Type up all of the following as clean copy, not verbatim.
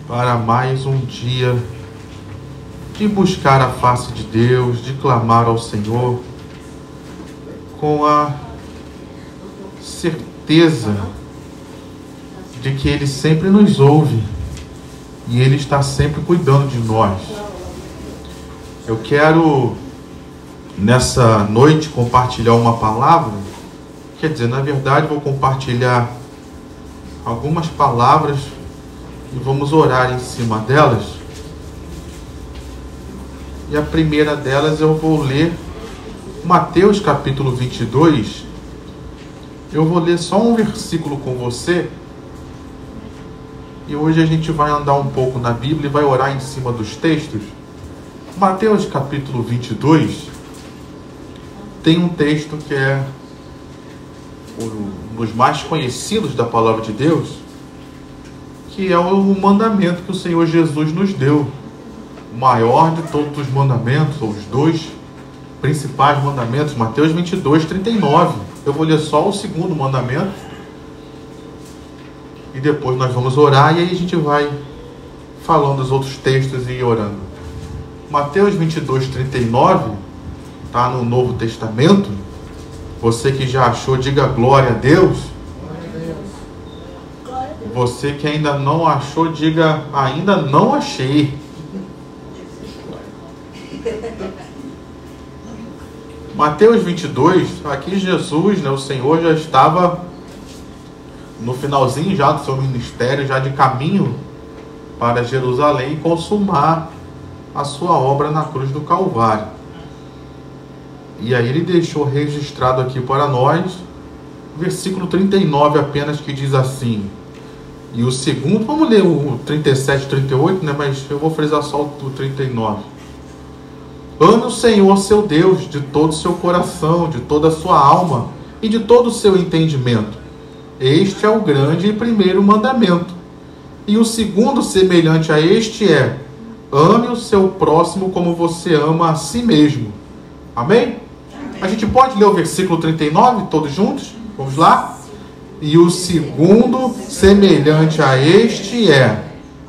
para mais um dia de buscar a face de Deus, de clamar ao Senhor com a certeza de que Ele sempre nos ouve e Ele está sempre cuidando de nós. Eu quero nessa noite compartilhar uma palavra, quer dizer, na verdade vou compartilhar algumas palavras e vamos orar em cima delas. E a primeira delas eu vou ler Mateus capítulo 22. Eu vou ler só um versículo com você. E hoje a gente vai andar um pouco na Bíblia e vai orar em cima dos textos. Mateus capítulo 22 tem um texto que é um dos mais conhecidos da palavra de Deus, que é o mandamento que o Senhor Jesus nos deu. O maior de todos os mandamentos, ou os dois principais mandamentos, Mateus 22, 39. Eu vou ler só o segundo mandamento e depois nós vamos orar e aí a gente vai falando os outros textos e orando. Mateus 22, 39 está no Novo Testamento. Você que já achou, diga glória a Deus. Você que ainda não achou, diga ainda não achei. Mateus 22, aqui Jesus, o Senhor já estava no finalzinho já do seu ministério, já de caminho para Jerusalém, consumar a sua obra na cruz do Calvário. E aí ele deixou registrado aqui para nós, versículo 39 apenas, que diz assim. E o segundo, vamos ler o 37 e 38, mas eu vou frisar só o 39. Ame o Senhor seu Deus de todo o seu coração, de toda a sua alma e de todo o seu entendimento. Este é o grande e primeiro mandamento. E o segundo, semelhante a este, é: ame o seu próximo como você ama a si mesmo. Amém? A gente pode ler o versículo 39, todos juntos? Vamos lá? E o segundo, semelhante a este, é: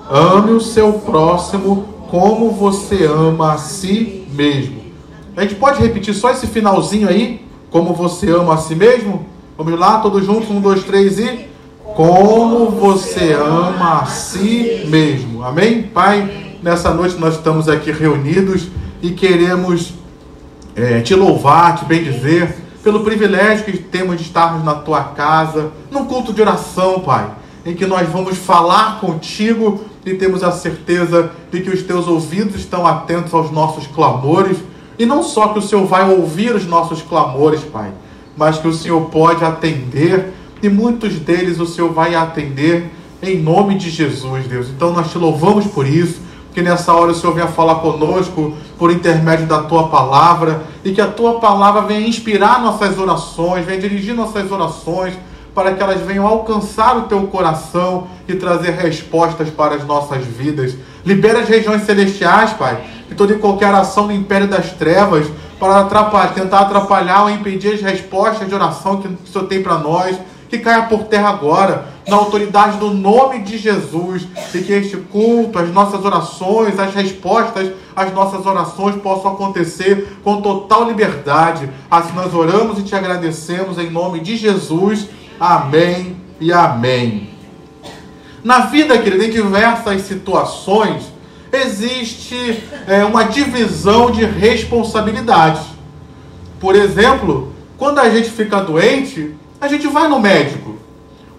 ame o seu próximo como você ama a si mesmo. A gente pode repetir só esse finalzinho aí? Como você ama a si mesmo? Vamos lá, todos juntos, 1, 2, 3 e... como você ama a si mesmo. Amém? Pai, nessa noite nós estamos aqui reunidos e queremos te louvar, te bendizer pelo privilégio que temos de estarmos na tua casa, num culto de oração, Pai, em que nós vamos falar contigo e temos a certeza de que os teus ouvidos estão atentos aos nossos clamores, e não só que o Senhor vai ouvir os nossos clamores, Pai, mas que o Senhor pode atender, e muitos deles o Senhor vai atender em nome de Jesus, Deus. Então nós te louvamos por isso, que nessa hora o Senhor venha falar conosco por intermédio da tua palavra, e que a tua palavra venha inspirar nossas orações, venha dirigir nossas orações, para que elas venham alcançar o teu coração e trazer respostas para as nossas vidas. Libera as regiões celestiais, Pai, de toda e qualquer ação do império das trevas, para tentar atrapalhar ou impedir as respostas de oração que o Senhor tem para nós, que caia por terra agora, na autoridade do nome de Jesus, e que este culto, as nossas orações, as respostas às nossas orações possam acontecer com total liberdade. Assim nós oramos e te agradecemos em nome de Jesus. Amém e amém. Na vida, querido, em diversas situações, existe uma divisão de responsabilidades. Por exemplo, quando a gente fica doente, a gente vai no médico.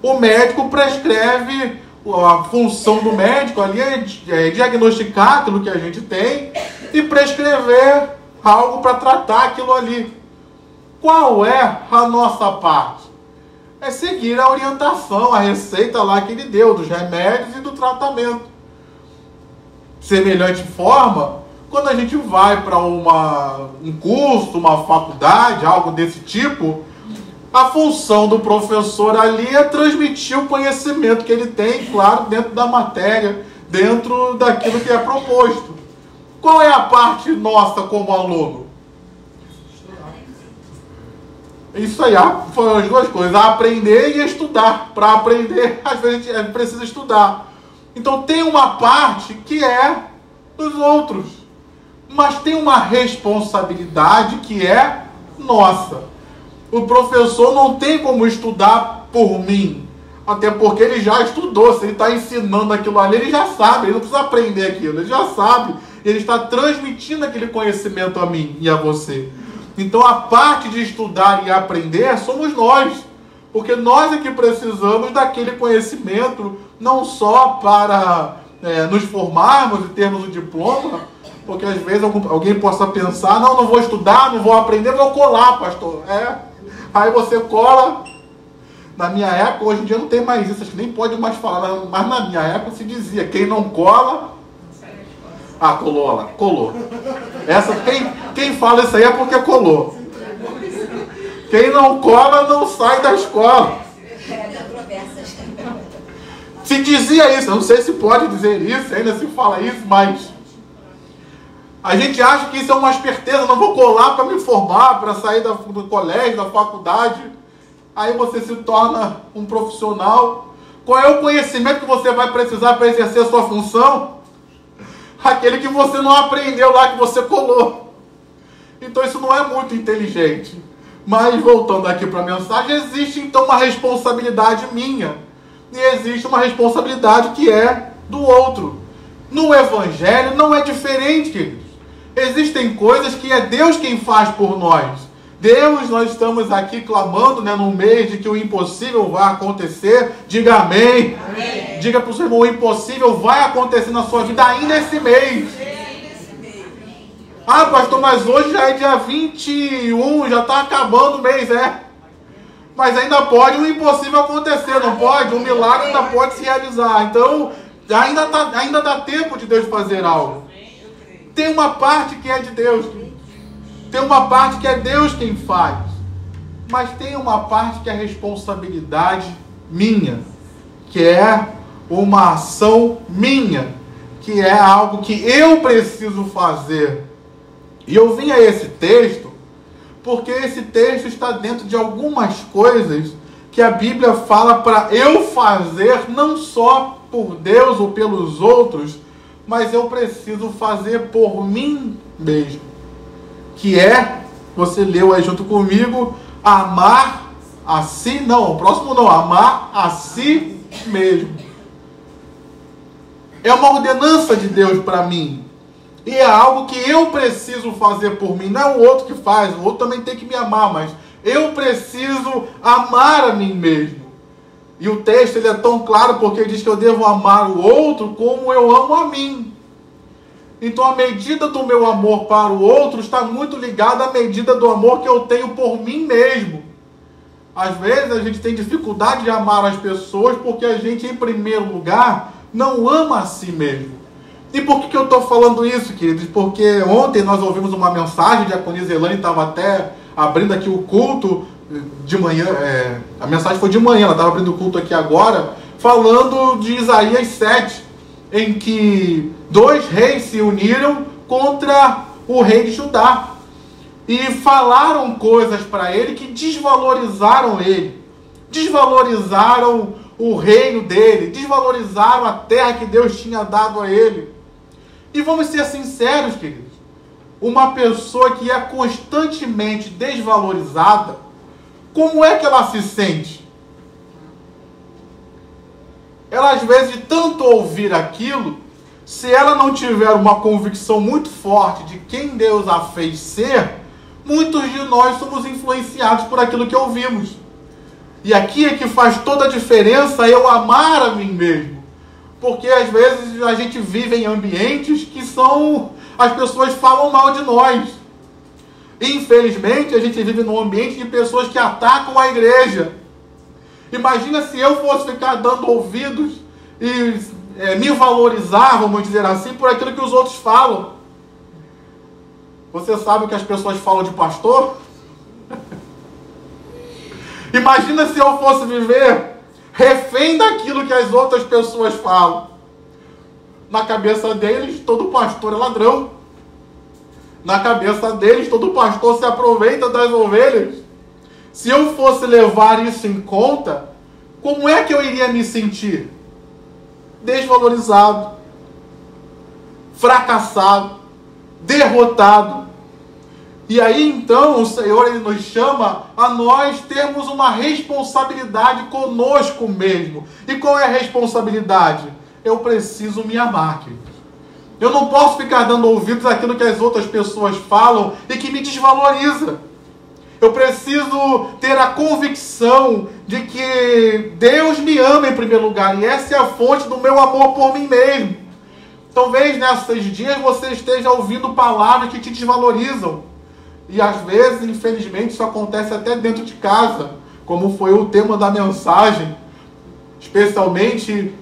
O médico prescreve, a função do médico ali é diagnosticar aquilo que a gente tem e prescrever algo para tratar aquilo ali. Qual é a nossa parte? É seguir a orientação, a receita lá que ele deu, dos remédios e do tratamento. Semelhante forma, quando a gente vai para um curso, uma faculdade, algo desse tipo, a função do professor ali é transmitir o conhecimento que ele tem, claro, dentro da matéria, dentro daquilo que é proposto. Qual é a parte nossa como aluno? Isso aí, foram as duas coisas, aprender e estudar. Para aprender, às vezes a gente precisa estudar. Então tem uma parte que é dos outros, mas tem uma responsabilidade que é nossa. O professor não tem como estudar por mim, até porque ele já estudou. Se ele está ensinando aquilo ali, ele já sabe, ele não precisa aprender aquilo, ele já sabe, ele está transmitindo aquele conhecimento a mim e a você. Então a parte de estudar e aprender somos nós, porque nós é que precisamos daquele conhecimento, não só para nos formarmos e termos o diploma, porque às vezes alguém possa pensar, não vou estudar, não vou aprender, vou colar, pastor. Aí você cola. Na minha época, hoje em dia não tem mais isso, acho que nem pode mais falar, mas na minha época se dizia, quem não cola... Ah, colou lá, colou. Quem fala isso aí é porque colou. Quem não cola não sai da escola. Se dizia isso, eu não sei se pode dizer isso, ainda se fala isso, mas a gente acha que isso é uma esperteza, não vou colar para me formar, para sair do colégio, da faculdade. Aí você se torna um profissional. Qual é o conhecimento que você vai precisar para exercer a sua função? Aquele que você não aprendeu lá, que você colou. Então isso não é muito inteligente. Mas voltando aqui para a mensagem, existe então uma responsabilidade minha. E existe uma responsabilidade que é do outro. No Evangelho não é diferente, queridos. Existem coisas que é Deus quem faz por nós. Deus, nós estamos aqui clamando, no mês de que o impossível vai acontecer. Diga amém. Amém. Diga para o seu irmão, o impossível vai acontecer na sua vida ainda esse mês. Ah, pastor, mas hoje já é dia 21, já está acabando o mês, Mas ainda pode o impossível acontecer, não pode? Um milagre ainda pode se realizar. Então, ainda dá tempo de Deus fazer algo. Tem uma parte que é de Deus, tem uma parte que é Deus quem faz, mas tem uma parte que é responsabilidade minha, que é uma ação minha, que é algo que eu preciso fazer. E eu vim a esse texto, porque esse texto está dentro de algumas coisas que a Bíblia fala para eu fazer, não só por Deus ou pelos outros, mas eu preciso fazer por mim mesmo. Que é, você leu aí junto comigo, amar a si, não, o próximo não, amar a si mesmo. É uma ordenança de Deus para mim. E é algo que eu preciso fazer por mim, não é o outro que faz, o outro também tem que me amar, mas eu preciso amar a mim mesmo. E o texto ele é tão claro porque ele diz que eu devo amar o outro como eu amo a mim. Então a medida do meu amor para o outro está muito ligada à medida do amor que eu tenho por mim mesmo. Às vezes a gente tem dificuldade de amar as pessoas porque a gente, em primeiro lugar, não ama a si mesmo. E por que eu estou falando isso, queridos? Porque ontem nós ouvimos uma mensagem, a diaconia Zelane estava até abrindo aqui o culto de manhã, a mensagem foi de manhã, ela estava abrindo o culto aqui agora, falando de Isaías 7, em que 2 reis se uniram contra o rei de Judá e falaram coisas para ele que desvalorizaram ele, desvalorizaram o reino dele, desvalorizaram a terra que Deus tinha dado a ele. E vamos ser sinceros, queridos, uma pessoa que é constantemente desvalorizada, como é que ela se sente? Ela, às vezes, de tanto ouvir aquilo, se ela não tiver uma convicção muito forte de quem Deus a fez ser, muitos de nós somos influenciados por aquilo que ouvimos. E aqui é que faz toda a diferença eu amar a mim mesmo. Porque, às vezes, a gente vive em ambientes que as pessoas falam mal de nós. Infelizmente, a gente vive num ambiente de pessoas que atacam a igreja. Imagina se eu fosse ficar dando ouvidos e me valorizar, vamos dizer assim, por aquilo que os outros falam. Você sabe o que as pessoas falam de pastor? Imagina se eu fosse viver refém daquilo que as outras pessoas falam. Na cabeça deles, todo pastor é ladrão. Na cabeça deles, todo pastor se aproveita das ovelhas. Se eu fosse levar isso em conta, como é que eu iria me sentir? desvalorizado, fracassado, derrotado. E aí então o Senhor, Ele nos chama a nós termos uma responsabilidade conosco mesmo. E qual é a responsabilidade? Eu preciso me amar, queridos. Eu não posso ficar dando ouvidos àquilo que as outras pessoas falam e que me desvaloriza. Eu preciso ter a convicção de que Deus me ama em primeiro lugar. E essa é a fonte do meu amor por mim mesmo. Talvez nesses dias você esteja ouvindo palavras que te desvalorizam. E às vezes, infelizmente, isso acontece até dentro de casa. Como foi o tema da mensagem. Especialmente,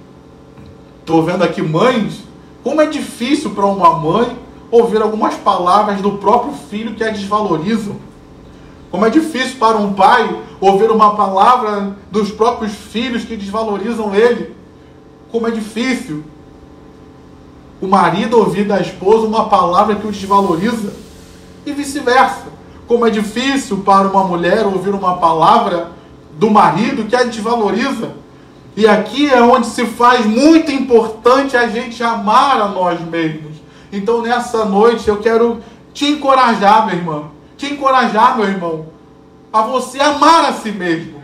estou vendo aqui mães. Como é difícil para uma mãe ouvir algumas palavras do próprio filho que a desvalorizam. Como é difícil para um pai ouvir uma palavra dos próprios filhos que desvalorizam ele. Como é difícil o marido ouvir da esposa uma palavra que o desvaloriza. E vice-versa. Como é difícil para uma mulher ouvir uma palavra do marido que a desvaloriza. E aqui é onde se faz muito importante a gente amar a nós mesmos. Então nessa noite eu quero te encorajar, minha irmã. Te encorajar, meu irmão, a você amar a si mesmo.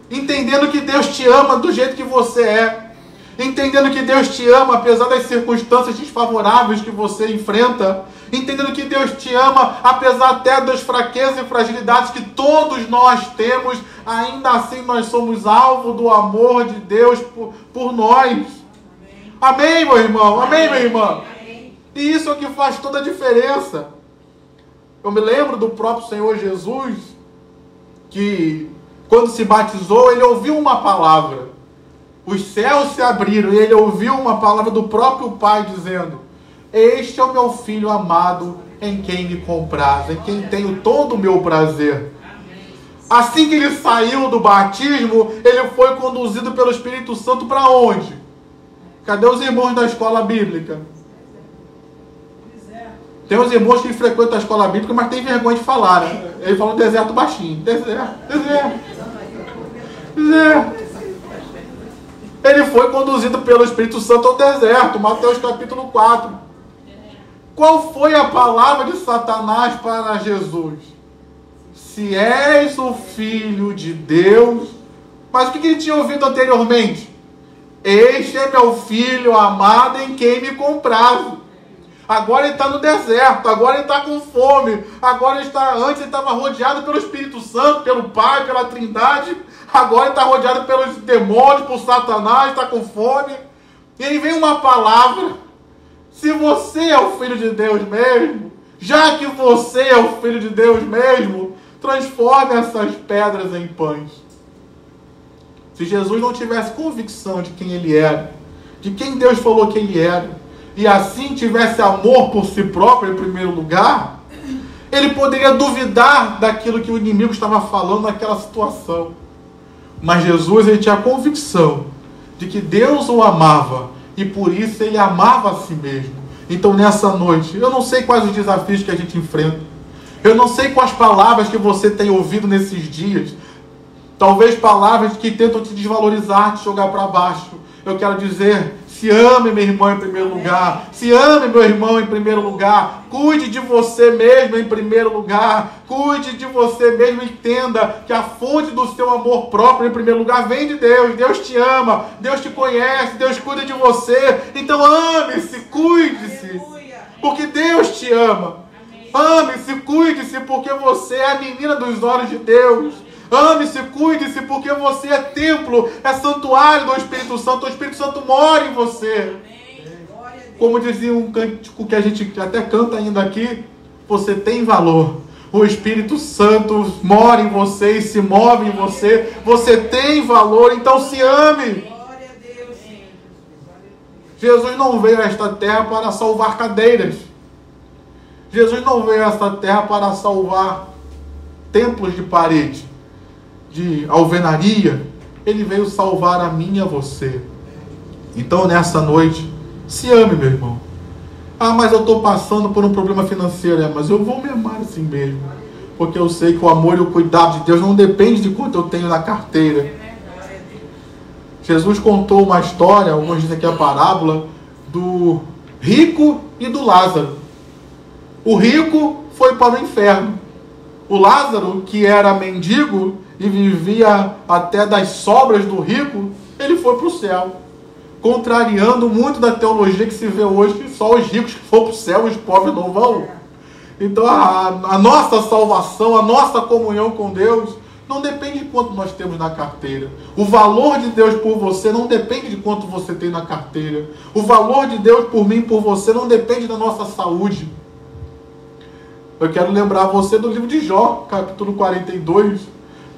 Entendendo que Deus te ama do jeito que você é. Entendendo que Deus te ama apesar das circunstâncias desfavoráveis que você enfrenta. Entendendo que Deus te ama apesar até das fraquezas e fragilidades que todos nós temos. Ainda assim nós somos alvo do amor de Deus por nós. Amém, meu irmão? Amém, minha irmã? E isso é o que faz toda a diferença. Eu me lembro do próprio Senhor Jesus, que quando se batizou, ele ouviu uma palavra. Os céus se abriram e ele ouviu uma palavra do próprio Pai dizendo: este é o meu filho amado, em quem me compraz, em quem tenho todo o meu prazer. Assim que ele saiu do batismo, ele foi conduzido pelo Espírito Santo para onde? Cadê os irmãos da escola bíblica? Tem uns irmãos que frequentam a escola bíblica, mas tem vergonha de falar, né? Ele falou deserto baixinho. Deserto. Ele foi conduzido pelo Espírito Santo ao deserto. Mateus capítulo 4. Qual foi a palavra de Satanás para Jesus? Se és o Filho de Deus. Mas o que ele tinha ouvido anteriormente? Este é meu filho amado em quem me comprazo. Agora ele está no deserto, agora ele está com fome, antes ele estava rodeado pelo Espírito Santo, pelo Pai, pela Trindade, agora ele está rodeado pelos demônios, por Satanás, está com fome, e aí vem uma palavra: se você é o Filho de Deus mesmo, já que você é o Filho de Deus mesmo, transforme essas pedras em pães. Se Jesus não tivesse convicção de quem ele era, de quem Deus falou que ele era, e assim tivesse amor por si próprio em primeiro lugar, ele poderia duvidar daquilo que o inimigo estava falando naquela situação. Mas Jesus, ele tinha a convicção de que Deus o amava e por isso ele amava a si mesmo. Então nessa noite, eu não sei quais os desafios que a gente enfrenta, eu não sei quais palavras que você tem ouvido nesses dias, talvez palavras que tentam te desvalorizar, te jogar para baixo. Eu quero dizer: se ame, minha irmã, em primeiro lugar. Se ame, meu irmão, em primeiro lugar. Cuide de você mesmo em primeiro lugar. Cuide de você mesmo. Entenda que a fonte do seu amor próprio, em primeiro lugar, vem de Deus. Deus te ama. Deus te conhece. Deus cuida de você. Então ame-se, cuide-se. Porque Deus te ama. Ame-se, cuide-se, porque você é a menina dos olhos de Deus. Ame-se, cuide-se, porque você é templo, é santuário do Espírito Santo. O Espírito Santo mora em você. Como dizia um cântico que a gente até canta ainda aqui: você tem valor. O Espírito Santo mora em você e se move em você. Você tem valor, então se ame. Jesus não veio a esta terra para salvar cadeiras. Jesus não veio a esta terra para salvar templos de parede, de alvenaria. Ele veio salvar a mim e a você. Então nessa noite, se ame, meu irmão. Ah, mas eu estou passando por um problema financeiro. Mas eu vou me amar assim mesmo, porque eu sei que o amor e o cuidado de Deus não depende de quanto eu tenho na carteira. Jesus contou uma história, alguns dizem que é a parábola, do rico e do Lázaro. O rico foi para o inferno. O Lázaro, que era mendigo e vivia até das sobras do rico, ele foi para o céu. Contrariando muito da teologia que se vê hoje, que só os ricos que vão para o céu e os pobres não vão. Então a nossa salvação, a nossa comunhão com Deus, não depende de quanto nós temos na carteira. O valor de Deus por você não depende de quanto você tem na carteira. O valor de Deus por mim e por você não depende da nossa saúde. Eu quero lembrar você do livro de Jó, capítulo 42,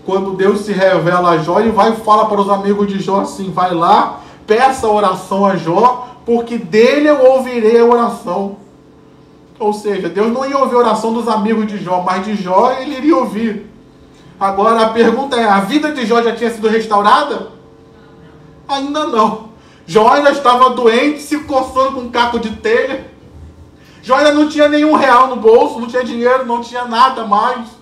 quando Deus se revela a Jó, ele vai e fala para os amigos de Jó assim: vai lá, peça oração a Jó, porque dele eu ouvirei a oração. Ou seja, Deus não ia ouvir a oração dos amigos de Jó, mas de Jó ele iria ouvir. Agora a pergunta é, a vida de Jó já tinha sido restaurada? Ainda não. Jó ainda estava doente, se coçando com um caco de telha. Jó ainda não tinha nenhum real no bolso, não tinha dinheiro, não tinha nada mais.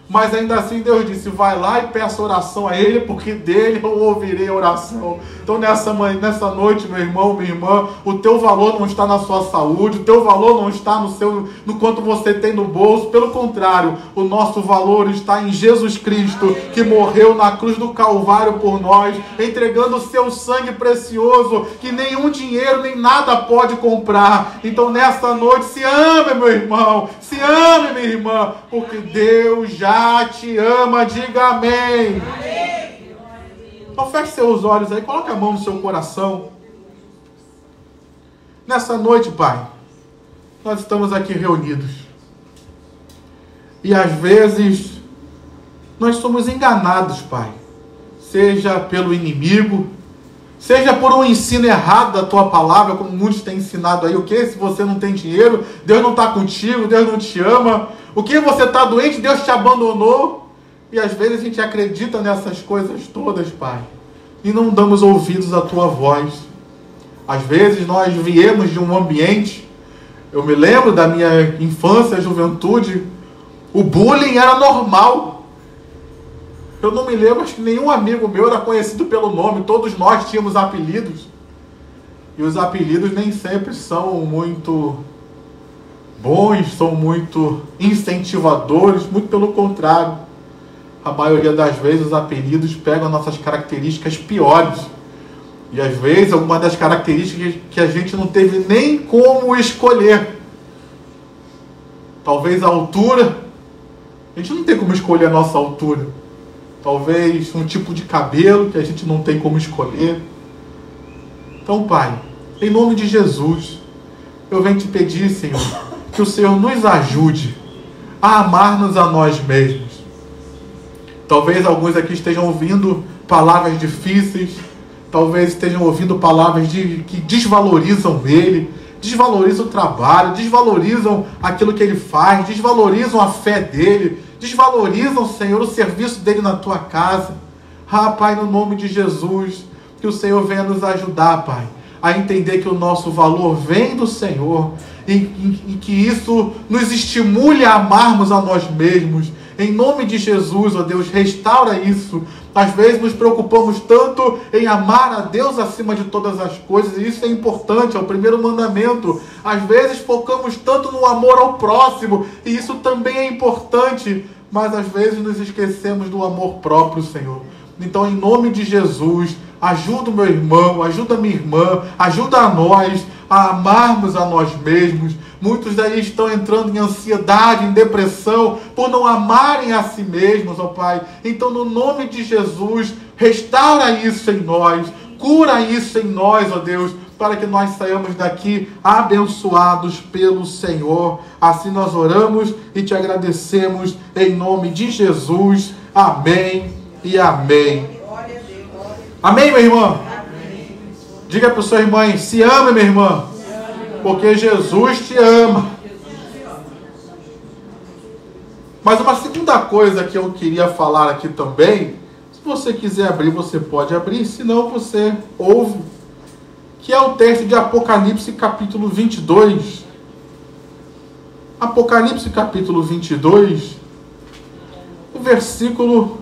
Mas ainda assim Deus disse: vai lá e peça oração a Ele, porque dele eu ouvirei a oração. Então nessa noite, meu irmão, minha irmã, o teu valor não está na sua saúde, o teu valor não está no quanto você tem no bolso. Pelo contrário, o nosso valor está em Jesus Cristo, que morreu na cruz do Calvário por nós, entregando o seu sangue precioso, que nenhum dinheiro nem nada pode comprar. Então nessa noite, se ame, meu irmão, se ame, minha irmã, porque Deus já te ama. Diga amém. Amém. Então feche seus olhos aí, coloque a mão no seu coração. Nessa noite, Pai, nós estamos aqui reunidos. E às vezes nós somos enganados, Pai. Seja pelo inimigo, seja por um ensino errado da Tua palavra, como muitos têm ensinado aí. O que? Se você não tem dinheiro, Deus não está contigo, Deus não te ama. O que? Você está doente, Deus te abandonou. E às vezes a gente acredita nessas coisas todas, Pai, e não damos ouvidos à Tua voz. Às vezes nós viemos de um ambiente, eu me lembro da minha infância, juventude, o bullying era normal. Eu não me lembro, acho que nenhum amigo meu era conhecido pelo nome, todos nós tínhamos apelidos. E os apelidos nem sempre são muito bons, são muito incentivadores, muito pelo contrário. A maioria das vezes os apelidos pegam nossas características piores. E às vezes algumas das características que a gente não teve nem como escolher. Talvez a altura, a gente não tem como escolher a nossa altura. Talvez um tipo de cabelo que a gente não tem como escolher. Então, Pai, em nome de Jesus, eu venho te pedir, Senhor, que o Senhor nos ajude a amar-nos a nós mesmos. Talvez alguns aqui estejam ouvindo palavras difíceis, talvez estejam ouvindo palavras que desvalorizam Ele, desvalorizam o trabalho, desvalorizam aquilo que Ele faz, desvalorizam a fé dEle, desvalorizam, Senhor, o serviço dEle na tua casa. Pai, no nome de Jesus, que o Senhor venha nos ajudar, Pai, a entender que o nosso valor vem do Senhor e que isso nos estimule a amarmos a nós mesmos. Em nome de Jesus, ó Deus, restaura isso. Às vezes nos preocupamos tanto em amar a Deus acima de todas as coisas, e isso é importante, é o primeiro mandamento. Às vezes focamos tanto no amor ao próximo, e isso também é importante, mas às vezes nos esquecemos do amor próprio, Senhor. Então, em nome de Jesus, ajuda o meu irmão, ajuda a minha irmã, ajuda a nós a amarmos a nós mesmos. Muitos daí estão entrando em ansiedade, em depressão, por não amarem a si mesmos, ó Pai. Então, no nome de Jesus, restaura isso em nós, cura isso em nós, ó Deus, para que nós saiamos daqui abençoados pelo Senhor. Assim nós oramos e te agradecemos em nome de Jesus. Amém e amém. Amém, minha irmã? Amém. Diga para o seu irmão, se ama, minha irmã, porque Jesus te ama. Mas uma segunda coisa que eu queria falar aqui também, se você quiser abrir, você pode abrir, senão você ouve, que é o texto de Apocalipse capítulo 22. Apocalipse capítulo 22, o versículo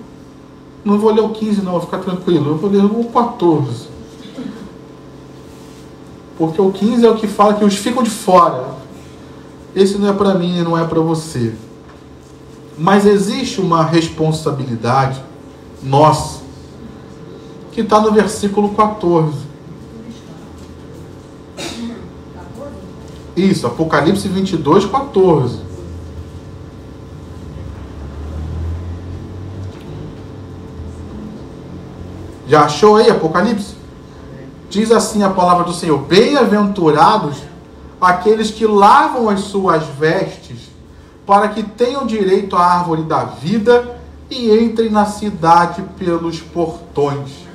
Não vou ler o 15 não, vou ficar tranquilo. Eu vou ler o 14. Porque o 15 é o que fala que os ficam de fora. Esse não é para mim e não é para você. Mas existe uma responsabilidade nossa, que está no versículo 14. Isso, Apocalipse 22, 14. Já achou aí Apocalipse? Diz assim a palavra do Senhor: bem-aventurados aqueles que lavam as suas vestes, para que tenham direito à árvore da vida e entrem na cidade pelos portões.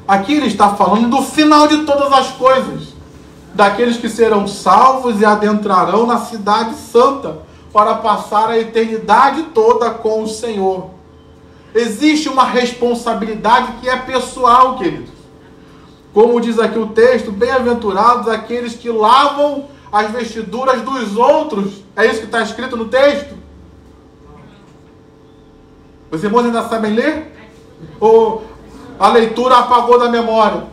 Aqui ele está falando do final de todas as coisas, daqueles que serão salvos e adentrarão na cidade santa para passar a eternidade toda com o Senhor. Existe uma responsabilidade que é pessoal, queridos. Como diz aqui o texto, bem-aventurados aqueles que lavam as vestiduras dos outros. É isso que está escrito no texto? Os irmãos ainda sabem ler? Ou a leitura apagou da memória?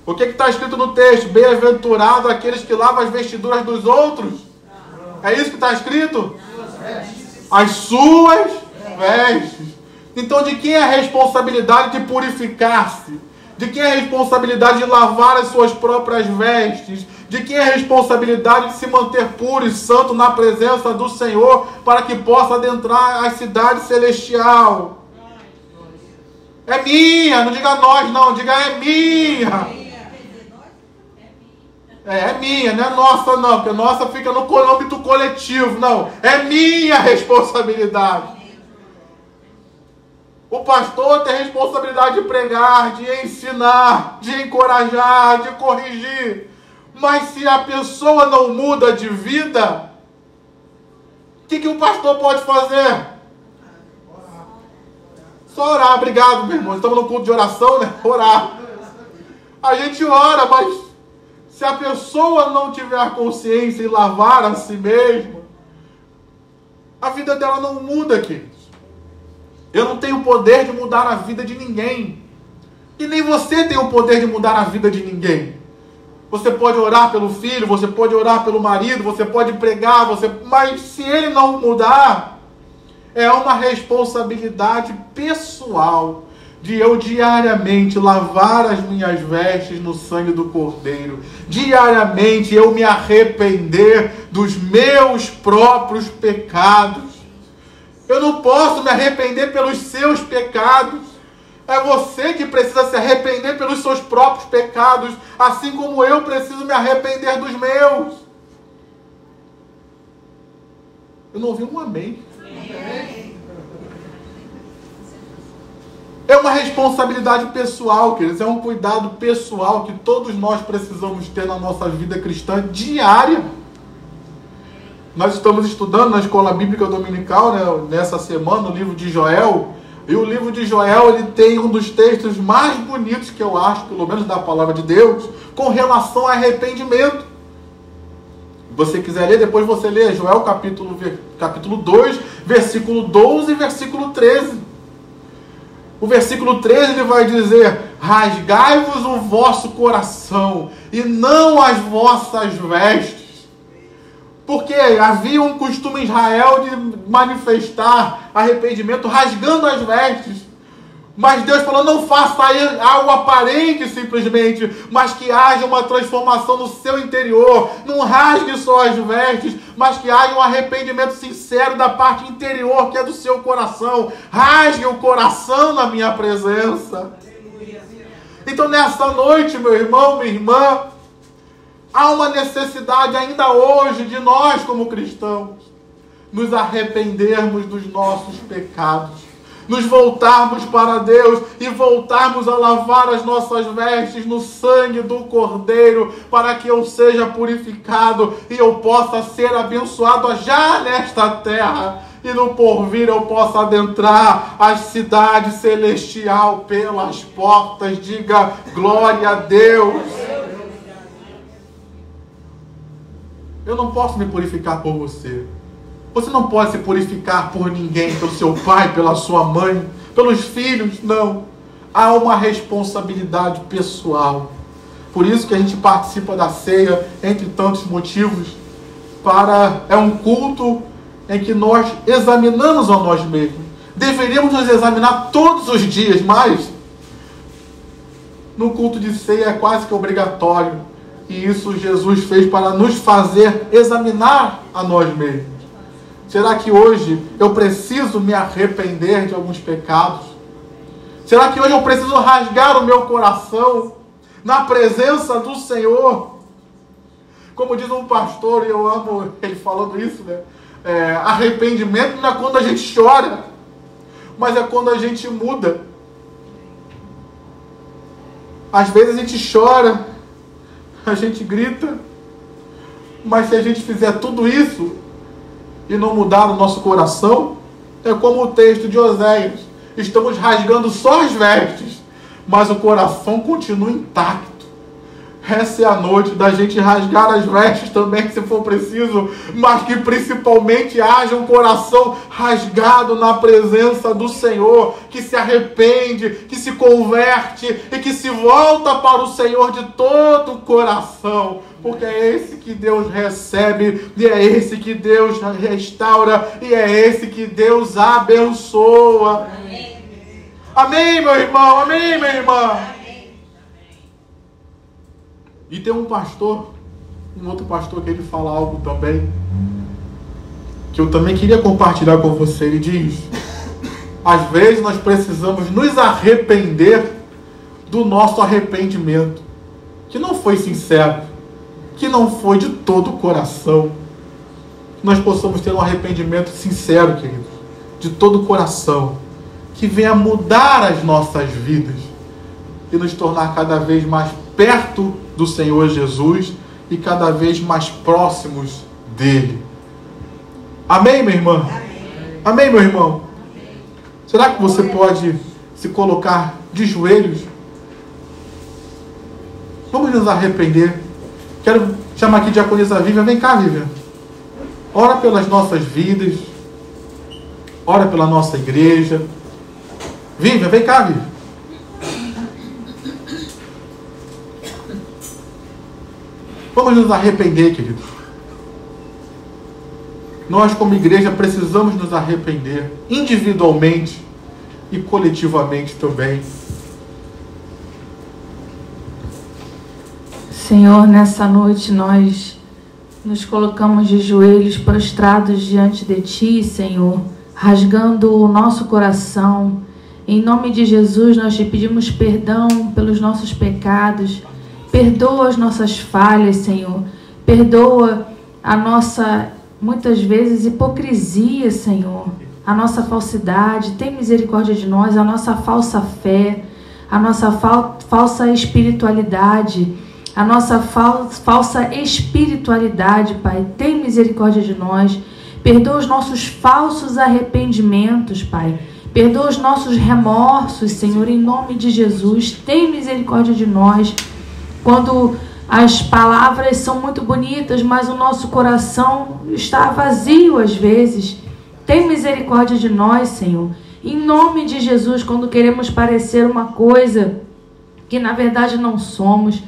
O que está escrito no texto? Bem-aventurado aqueles que lavam as vestiduras dos outros. É isso que está escrito? As suas vestes. Então, de quem é a responsabilidade de purificar-se? De quem é a responsabilidade de lavar as suas próprias vestes? De quem é a responsabilidade de se manter puro e santo na presença do Senhor para que possa adentrar a cidade celestial? É minha, não diga nós não, diga é minha. É minha, não é nossa não, porque nossa fica no âmbito coletivo, não. É minha responsabilidade. O pastor tem a responsabilidade de pregar, de ensinar, de encorajar, de corrigir. Mas se a pessoa não muda de vida, o que o pastor pode fazer? Só orar. Obrigado, meu irmão. Estamos no culto de oração, né? Orar. A gente ora, mas se a pessoa não tiver consciência e lavar a si mesma, a vida dela não muda, queridos. Eu não tenho o poder de mudar a vida de ninguém. E nem você tem o poder de mudar a vida de ninguém. Você pode orar pelo filho, você pode orar pelo marido, você pode pregar, mas se ele não mudar, é uma responsabilidade pessoal de eu diariamente lavar as minhas vestes no sangue do Cordeiro. Diariamente eu me arrepender dos meus próprios pecados. Eu não posso me arrepender pelos seus pecados. É você que precisa se arrepender pelos seus próprios pecados, assim como eu preciso me arrepender dos meus. Eu não ouvi um amém. É uma responsabilidade pessoal, queridos. É um cuidado pessoal que todos nós precisamos ter na nossa vida cristã diária. Nós estamos estudando na Escola Bíblica Dominical, né, nessa semana, o livro de Joel. E o livro de Joel, ele tem um dos textos mais bonitos que eu acho, pelo menos da palavra de Deus, com relação a arrependimento. Se você quiser ler, depois você lê Joel capítulo 2, versículo 12 e versículo 13. O versículo 13 ele vai dizer: rasgai-vos o vosso coração e não as vossas vestes. Porque havia um costume em Israel de manifestar arrependimento rasgando as vestes. Mas Deus falou: não faça algo aparente simplesmente, mas que haja uma transformação no seu interior. Não rasgue só as vestes, mas que haja um arrependimento sincero da parte interior, que é do seu coração. Rasgue o coração na minha presença. Então nessa noite, meu irmão, minha irmã, há uma necessidade ainda hoje de nós como cristãos nos arrependermos dos nossos pecados. Nos voltarmos para Deus e voltarmos a lavar as nossas vestes no sangue do Cordeiro, para que eu seja purificado e eu possa ser abençoado já nesta terra, e no porvir eu possa adentrar a cidade celestial pelas portas. Diga glória a Deus. Eu não posso me purificar por você. Você não pode se purificar por ninguém, pelo seu pai, pela sua mãe, pelos filhos, não. Há uma responsabilidade pessoal. Por isso que a gente participa da ceia, entre tantos motivos, é um culto em que nós examinamos a nós mesmos. Deveríamos nos examinar todos os dias, mas no culto de ceia é quase que obrigatório. E isso Jesus fez para nos fazer examinar a nós mesmos. Será que hoje eu preciso me arrepender de alguns pecados? Será que hoje eu preciso rasgar o meu coração na presença do Senhor? Como diz um pastor, e eu amo ele falando isso, né? Arrependimento não é quando a gente chora, mas é quando a gente muda. Às vezes a gente chora, a gente grita, mas se a gente fizer tudo isso e não mudar o nosso coração, é como o texto de Oséias. Estamos rasgando só as vestes, mas o coração continua intacto. Essa é a noite da gente rasgar as vestes também, se for preciso, mas que principalmente haja um coração rasgado na presença do Senhor, que se arrepende, que se converte e que se volta para o Senhor de todo o coração, porque é esse que Deus recebe, e é esse que Deus restaura, e é esse que Deus abençoa. Amém, amém, meu irmão, amém, minha irmã. E tem um outro pastor que ele fala algo também, que eu também queria compartilhar com você. Ele diz: às vezes nós precisamos nos arrepender do nosso arrependimento, que não foi sincero, que não foi de todo o coração. Nós possamos ter um arrependimento sincero, queridos, de todo o coração, que venha mudar as nossas vidas e nos tornar cada vez mais perto do Senhor Jesus e cada vez mais próximos dele. Amém, minha irmã? Amém, amém, meu irmão? Amém. Será que você pode se colocar de joelhos? Vamos nos arrepender. Quero chamar aqui a diaconisa Vivian. Vem cá, Vivian. Ora pelas nossas vidas. Ora pela nossa igreja. Vivian, vem cá, Vivian. Vamos nos arrepender, queridos. Nós, como igreja, precisamos nos arrepender individualmente e coletivamente também. Senhor, nessa noite nós nos colocamos de joelhos prostrados diante de Ti, Senhor, rasgando o nosso coração. Em nome de Jesus, nós te pedimos perdão pelos nossos pecados. Perdoa as nossas falhas, Senhor. Perdoa a nossa, muitas vezes, hipocrisia, Senhor. A nossa falsidade. Tem misericórdia de nós, a nossa falsa fé, a nossa falsa espiritualidade. A nossa falsa espiritualidade, Pai. Tem misericórdia de nós. Perdoa os nossos falsos arrependimentos, Pai. Perdoa os nossos remorsos, Senhor, em nome de Jesus. Tem misericórdia de nós. Quando as palavras são muito bonitas, mas o nosso coração está vazio às vezes. Tem misericórdia de nós, Senhor. Em nome de Jesus, quando queremos parecer uma coisa que na verdade não somos,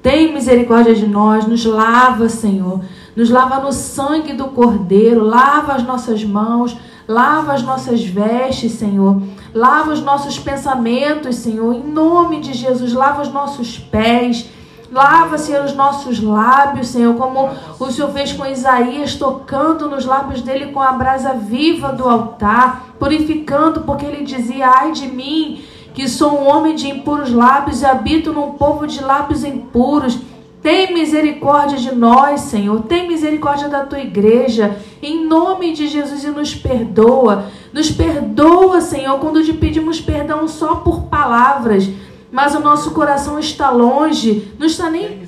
tem misericórdia de nós. Nos lava, Senhor. Nos lava no sangue do Cordeiro. Lava as nossas mãos. Lava as nossas vestes, Senhor. Lava os nossos pensamentos, Senhor. Em nome de Jesus, lava os nossos pés. Lava, Senhor, os nossos lábios, Senhor, como o Senhor fez com Isaías, tocando nos lábios dele com a brasa viva do altar, purificando, porque ele dizia: ai de mim, que sou um homem de impuros lábios e habito num povo de lábios impuros. Tem misericórdia de nós, Senhor. Tem misericórdia da tua igreja. Em nome de Jesus, e nos perdoa. Nos perdoa, Senhor, quando te pedimos perdão só por palavras, mas o nosso coração está longe, não está nem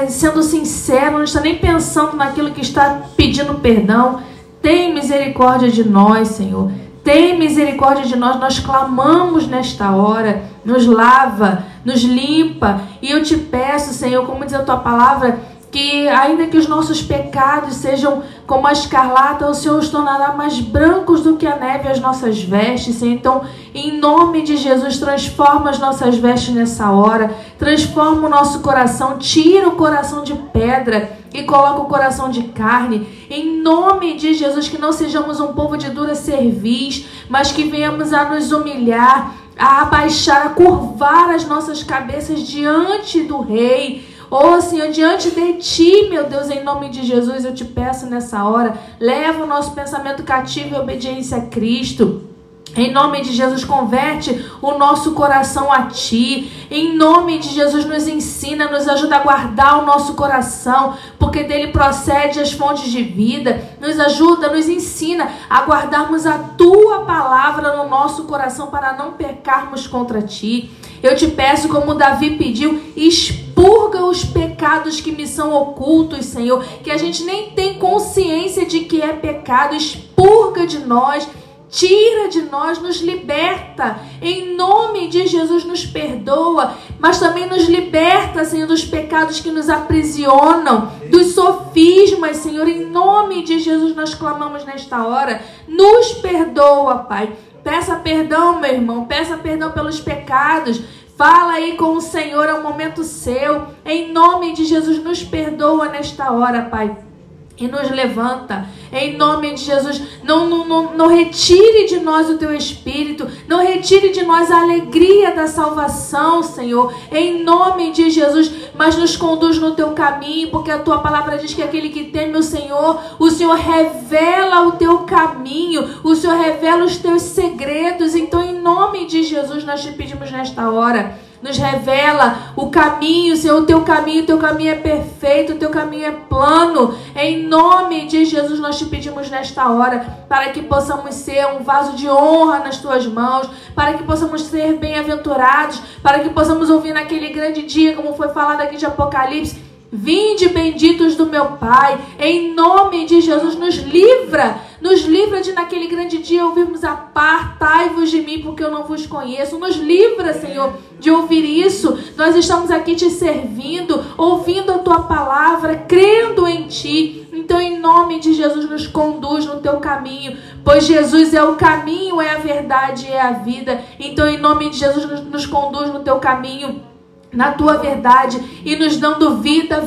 sendo sincero, não está nem pensando naquilo que está pedindo perdão. Tem misericórdia de nós, Senhor. Tem misericórdia de nós. Nós clamamos nesta hora. Nos lava, nos limpa. E eu te peço, Senhor, como diz a tua palavra, que ainda que os nossos pecados sejam como a escarlata, o Senhor os tornará mais brancos do que a neve as nossas vestes, Senhor. Então, em nome de Jesus, transforma as nossas vestes nessa hora, transforma o nosso coração, tira o coração de pedra e coloca o coração de carne. Em nome de Jesus, que não sejamos um povo de dura cerviz, mas que venhamos a nos humilhar, a abaixar, a curvar as nossas cabeças diante do Rei. Oh, Senhor, diante de Ti, meu Deus, em nome de Jesus, eu te peço nessa hora, leva o nosso pensamento cativo em obediência a Cristo. Em nome de Jesus, converte o nosso coração a Ti. Em nome de Jesus, nos ensina, nos ajuda a guardar o nosso coração, porque dele procede as fontes de vida. Nos ajuda, nos ensina a guardarmos a Tua palavra no nosso coração para não pecarmos contra Ti. Eu te peço, como Davi pediu, expurga os pecados que me são ocultos, Senhor, que a gente nem tem consciência de que é pecado. Expurga de nós, tira de nós, nos liberta. Em nome de Jesus, nos perdoa, mas também nos liberta, Senhor, dos pecados que nos aprisionam, dos sofismas, Senhor. Em nome de Jesus, nós clamamos nesta hora. Nos perdoa, Pai. Peça perdão, meu irmão. Peça perdão pelos pecados. Fala aí com o Senhor, é um momento seu. Em nome de Jesus, nos perdoa nesta hora, Pai. E nos levanta, em nome de Jesus. Não retire de nós o Teu Espírito, não retire de nós a alegria da salvação, Senhor, em nome de Jesus, mas nos conduz no Teu caminho, porque a Tua palavra diz que aquele que teme o Senhor revela o Teu caminho, o Senhor revela os Teus segredos. Então, em nome de Jesus, nós te pedimos nesta hora, nos revela o caminho, Senhor, o Teu caminho é perfeito, o Teu caminho é plano. Em nome de Jesus, nós te pedimos nesta hora, para que possamos ser um vaso de honra nas Tuas mãos, para que possamos ser bem-aventurados, para que possamos ouvir naquele grande dia, como foi falado aqui de Apocalipse: vinde benditos do meu Pai. Em nome de Jesus, nos livra de naquele grande dia ouvirmos: apartai-vos de mim, porque eu não vos conheço. Nos livra, Senhor, de ouvir isso. Nós estamos aqui te servindo, ouvindo a Tua palavra, crendo em Ti. Então, em nome de Jesus, nos conduz no Teu caminho, pois Jesus é o caminho, é a verdade, é a vida. Então, em nome de Jesus, nos conduz no Teu caminho, na Tua verdade, e nos dando vida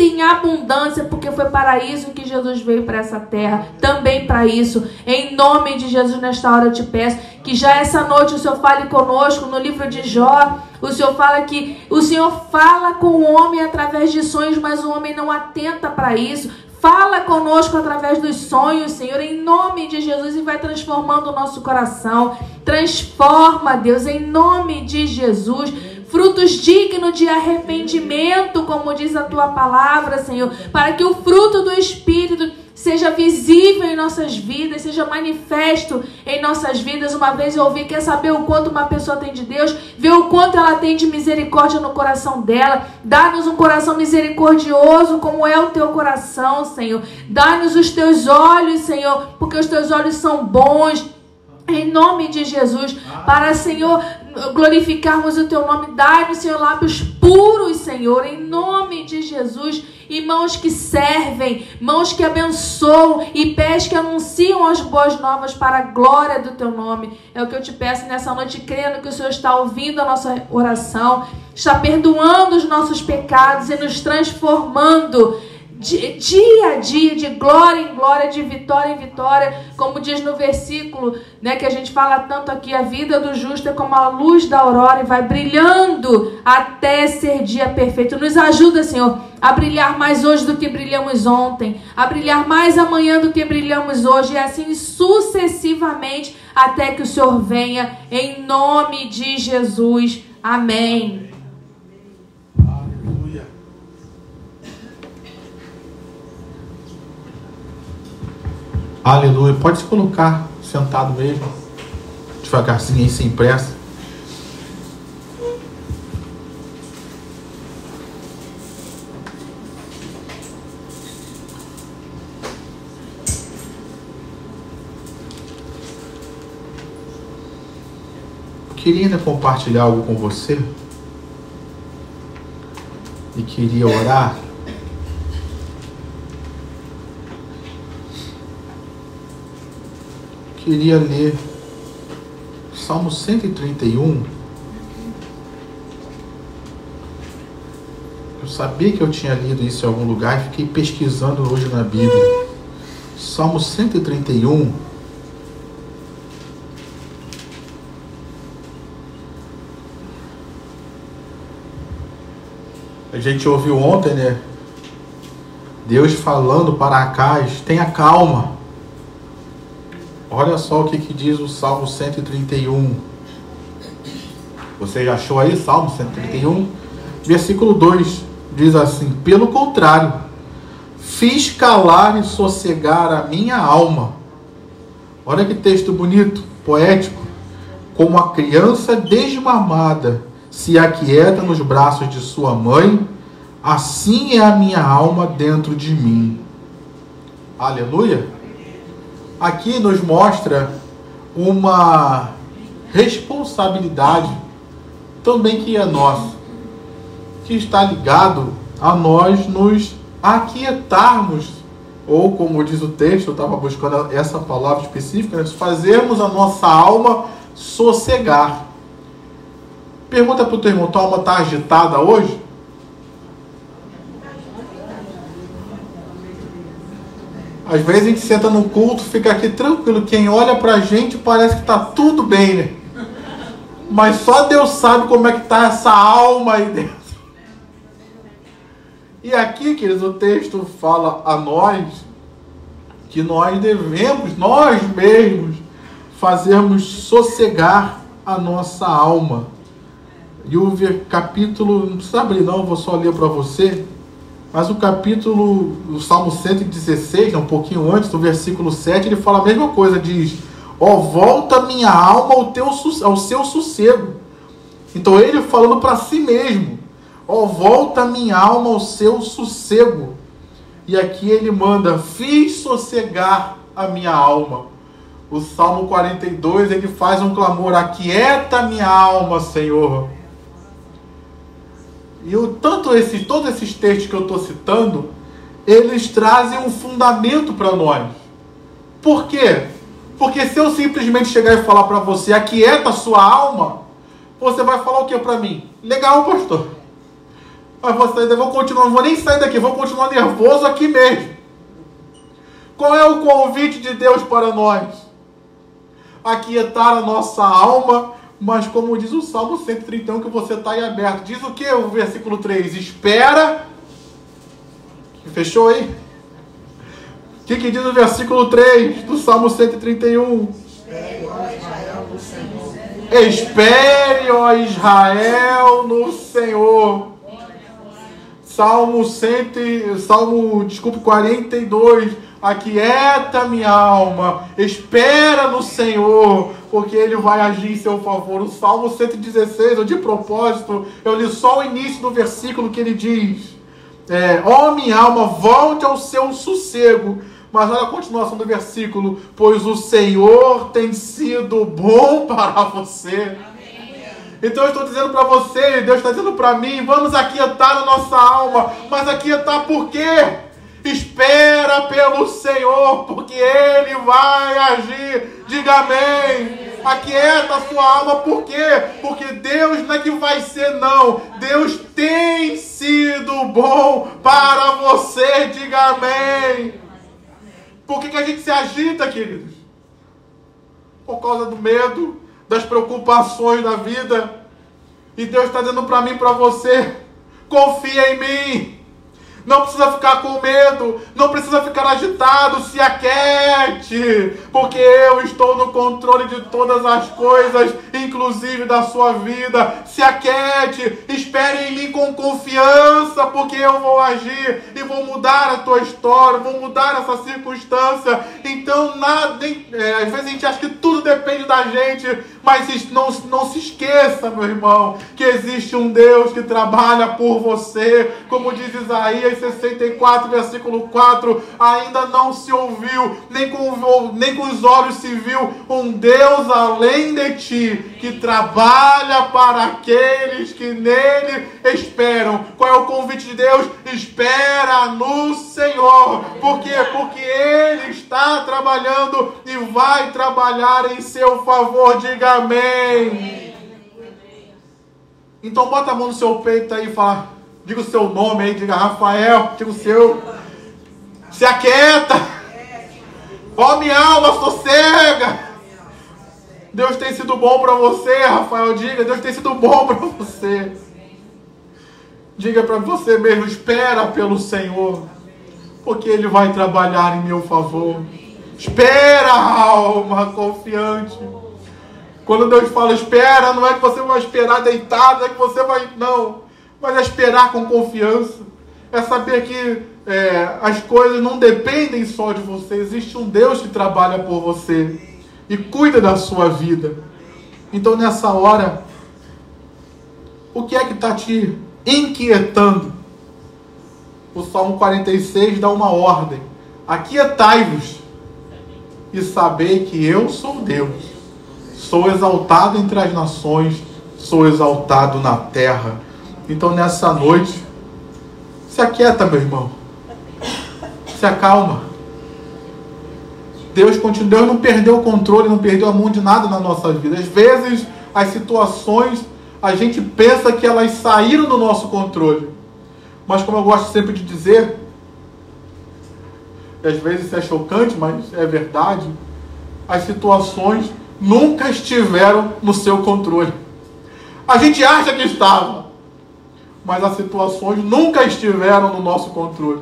em abundância, porque foi para isso que Jesus veio para essa terra, também para isso. Em nome de Jesus, nesta hora eu te peço que já essa noite o Senhor fale conosco. No livro de Jó, o Senhor fala que o Senhor fala com o homem através de sonhos, mas o homem não atenta para isso. Fala conosco através dos sonhos, Senhor, em nome de Jesus, e vai transformando o nosso coração. Transforma, Deus, em nome de Jesus. Frutos dignos de arrependimento, como diz a Tua palavra, Senhor, para que o fruto do Espírito seja visível em nossas vidas, seja manifesto em nossas vidas. Uma vez eu ouvi, quer saber o quanto uma pessoa tem de Deus? Vê o quanto ela tem de misericórdia no coração dela. Dá-nos um coração misericordioso, como é o Teu coração, Senhor. Dá-nos os Teus olhos, Senhor, porque os Teus olhos são bons. Em nome de Jesus, para, Senhor, glorificarmos o Teu nome. Dai-nos, Senhor, lábios puros, Senhor, em nome de Jesus. E mãos que servem, mãos que abençoam, e pés que anunciam as boas novas para a glória do Teu nome. É o que eu te peço nessa noite, crendo que o Senhor está ouvindo a nossa oração, está perdoando os nossos pecados e nos transformando dia a dia, de glória em glória, de vitória em vitória, como diz no versículo, né, que a gente fala tanto aqui: a vida do justo é como a luz da aurora e vai brilhando até ser dia perfeito. Nos ajuda, Senhor, a brilhar mais hoje do que brilhamos ontem, a brilhar mais amanhã do que brilhamos hoje, e assim sucessivamente até que o Senhor venha, em nome de Jesus. Amém. Aleluia. Pode se colocar sentado mesmo, devagarzinho aí, sem pressa. Queria ainda compartilhar algo com você e queria orar queria ler Salmo 131. Eu sabia que eu tinha lido isso em algum lugar e fiquei pesquisando hoje na Bíblia. Salmo 131. A gente ouviu ontem, né? Deus falando para Acais: tenha calma. Olha só o que diz o Salmo 131. Você já achou aí? Salmo 131? Versículo 2 diz assim: pelo contrário, fiz calar e sossegar a minha alma. Olha que texto bonito, poético. Como a criança desmamada se aquieta nos braços de sua mãe, assim é a minha alma dentro de mim. Aleluia! Aqui nos mostra uma responsabilidade também que é nossa, que está ligado a nós nos aquietarmos, ou como diz o texto, eu estava buscando essa palavra específica, fazermos a nossa alma sossegar. Pergunta para o teu irmão: tua alma está agitada hoje? Às vezes a gente senta no culto, fica aqui tranquilo, quem olha para a gente parece que está tudo bem, né? Mas só Deus sabe como é que está essa alma aí dentro. E aqui, queridos, o texto fala a nós que nós devemos, nós mesmos, fazermos sossegar a nossa alma. E o capítulo, não precisa abrir não, eu vou só ler para você, mas o capítulo, o Salmo 116, um pouquinho antes, do versículo 7, ele fala a mesma coisa, diz: ó, volta minha alma ao seu sossego. Então ele falando para si mesmo: ó, volta minha alma ao seu sossego. E aqui ele manda: fiz sossegar a minha alma. O Salmo 42, ele faz um clamor: aquieta minha alma, Senhor. E todos esses textos que eu estou citando, eles trazem um fundamento para nós. Por quê? Porque se eu simplesmente chegar e falar para você: aquieta a sua alma, você vai falar o que para mim? Legal, pastor. Mas você, eu vou continuar, não vou nem sair daqui, vou continuar nervoso aqui mesmo. Qual é o convite de Deus para nós? Aquietar a nossa alma, mas como diz o Salmo 131, que você está aí aberto. Diz o que o versículo 3? Espera. Fechou aí? O que diz o versículo 3 do Salmo 131? Espere, ó Israel, no Senhor. Salmo 42. Aquieta minha alma, espera no Senhor, porque Ele vai agir em seu favor. O Salmo 116, eu de propósito, eu li só o início do versículo que ele diz: ó minha alma, volte ao seu sossego. Mas olha a continuação do versículo: pois o Senhor tem sido bom para você. Então eu estou dizendo para você, Deus está dizendo para mim: vamos aquietar a nossa alma. Mas aquietar por quê? Espera pelo Senhor, porque Ele vai agir. Diga amém. Aquieta a sua alma, por quê? Porque Deus não é que vai ser, não. Deus tem sido bom para você. Diga amém. Por que a gente se agita, queridos? Por causa do medo, das preocupações da vida. E Deus está dizendo para mim e para você: confia em mim. Não precisa ficar com medo, não precisa ficar agitado, se aquiete, porque eu estou no controle de todas as coisas, inclusive da sua vida. Se aquiete, espere em mim com confiança, porque eu vou agir e vou mudar a tua história, vou mudar essa circunstância. Então, às vezes a gente acha que tudo depende da gente, mas não se esqueça, meu irmão, que existe um Deus que trabalha por você, como diz Isaías Isaías 64, versículo 4, ainda não se ouviu, nem com os olhos se viu um Deus além de ti, que trabalha para aqueles que nele esperam. Qual é o convite de Deus? Espera no Senhor. Por quê? Porque Ele está trabalhando e vai trabalhar em seu favor. Diga amém. Então bota a mão no seu peito aí e fala, diga o seu nome aí, diga Rafael, diga o seu. Se aquieta. Ó minha alma, sossega. Deus tem sido bom para você, Rafael, diga, Deus tem sido bom para você. Diga para você mesmo, espera pelo Senhor, porque Ele vai trabalhar em meu favor. Espera, alma confiante. Quando Deus fala espera, não é que você vai esperar deitado, é que você vai, não. Mas é esperar com confiança. É saber que as coisas não dependem só de você. Existe um Deus que trabalha por você e cuida da sua vida. Então nessa hora, o que é que está te inquietando? O Salmo 46 dá uma ordem: aquietai-vos e sabei que eu sou Deus, sou exaltado entre as nações, sou exaltado na terra. Então nessa noite, se aquieta, meu irmão, se acalma. Deus não perdeu o controle, não perdeu a mão de nada na nossa vida. Às vezes, as situações, a gente pensa que elas saíram do nosso controle. Mas como eu gosto sempre de dizer, e às vezes isso é chocante, mas é verdade, as situações nunca estiveram no seu controle. A gente acha que estava, mas as situações nunca estiveram no nosso controle.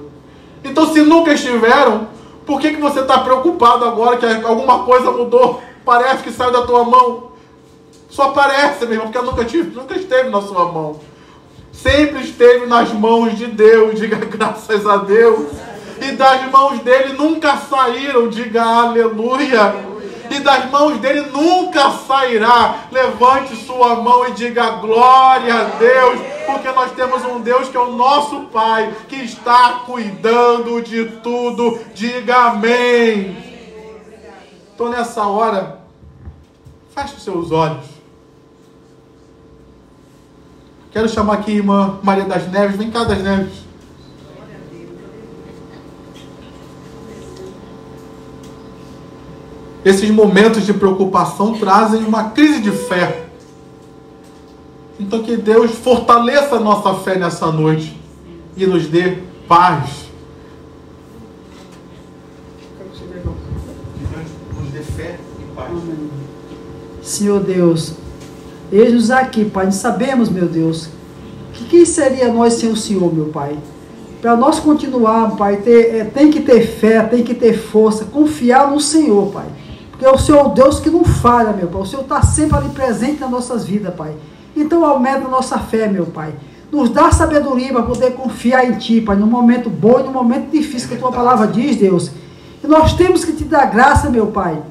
Então, se nunca estiveram, por que você está preocupado agora que alguma coisa mudou? Parece que saiu da tua mão. Só parece, meu irmão, porque nunca esteve na sua mão. Sempre esteve nas mãos de Deus, diga graças a Deus. E das mãos dele nunca saíram, diga aleluia. E das mãos dele nunca sairá. Levante sua mão e diga glória a Deus, porque nós temos um Deus que é o nosso Pai, que está cuidando de tudo. Diga amém. Então nessa hora, feche os seus olhos. Quero chamar aqui a irmã Maria das Neves. Vem cá, das Neves. Esses momentos de preocupação trazem uma crise de fé. Então que Deus fortaleça a nossa fé nessa noite e nos dê paz. Nos dê fé e paz. Senhor Deus, eis-nos aqui, Pai. Sabemos, meu Deus, que seria nós sem o Senhor, meu Pai? Para nós continuar, Pai, tem que ter fé, tem que ter força, confiar no Senhor, Pai. Porque o Senhor é o Deus que não falha, meu Pai. O Senhor está sempre ali presente nas nossas vidas, Pai. Então aumenta a nossa fé, meu Pai. Nos dá sabedoria para poder confiar em Ti, Pai, no momento bom e no momento difícil que a Tua palavra diz, Deus. E nós temos que Te dar graça, meu Pai,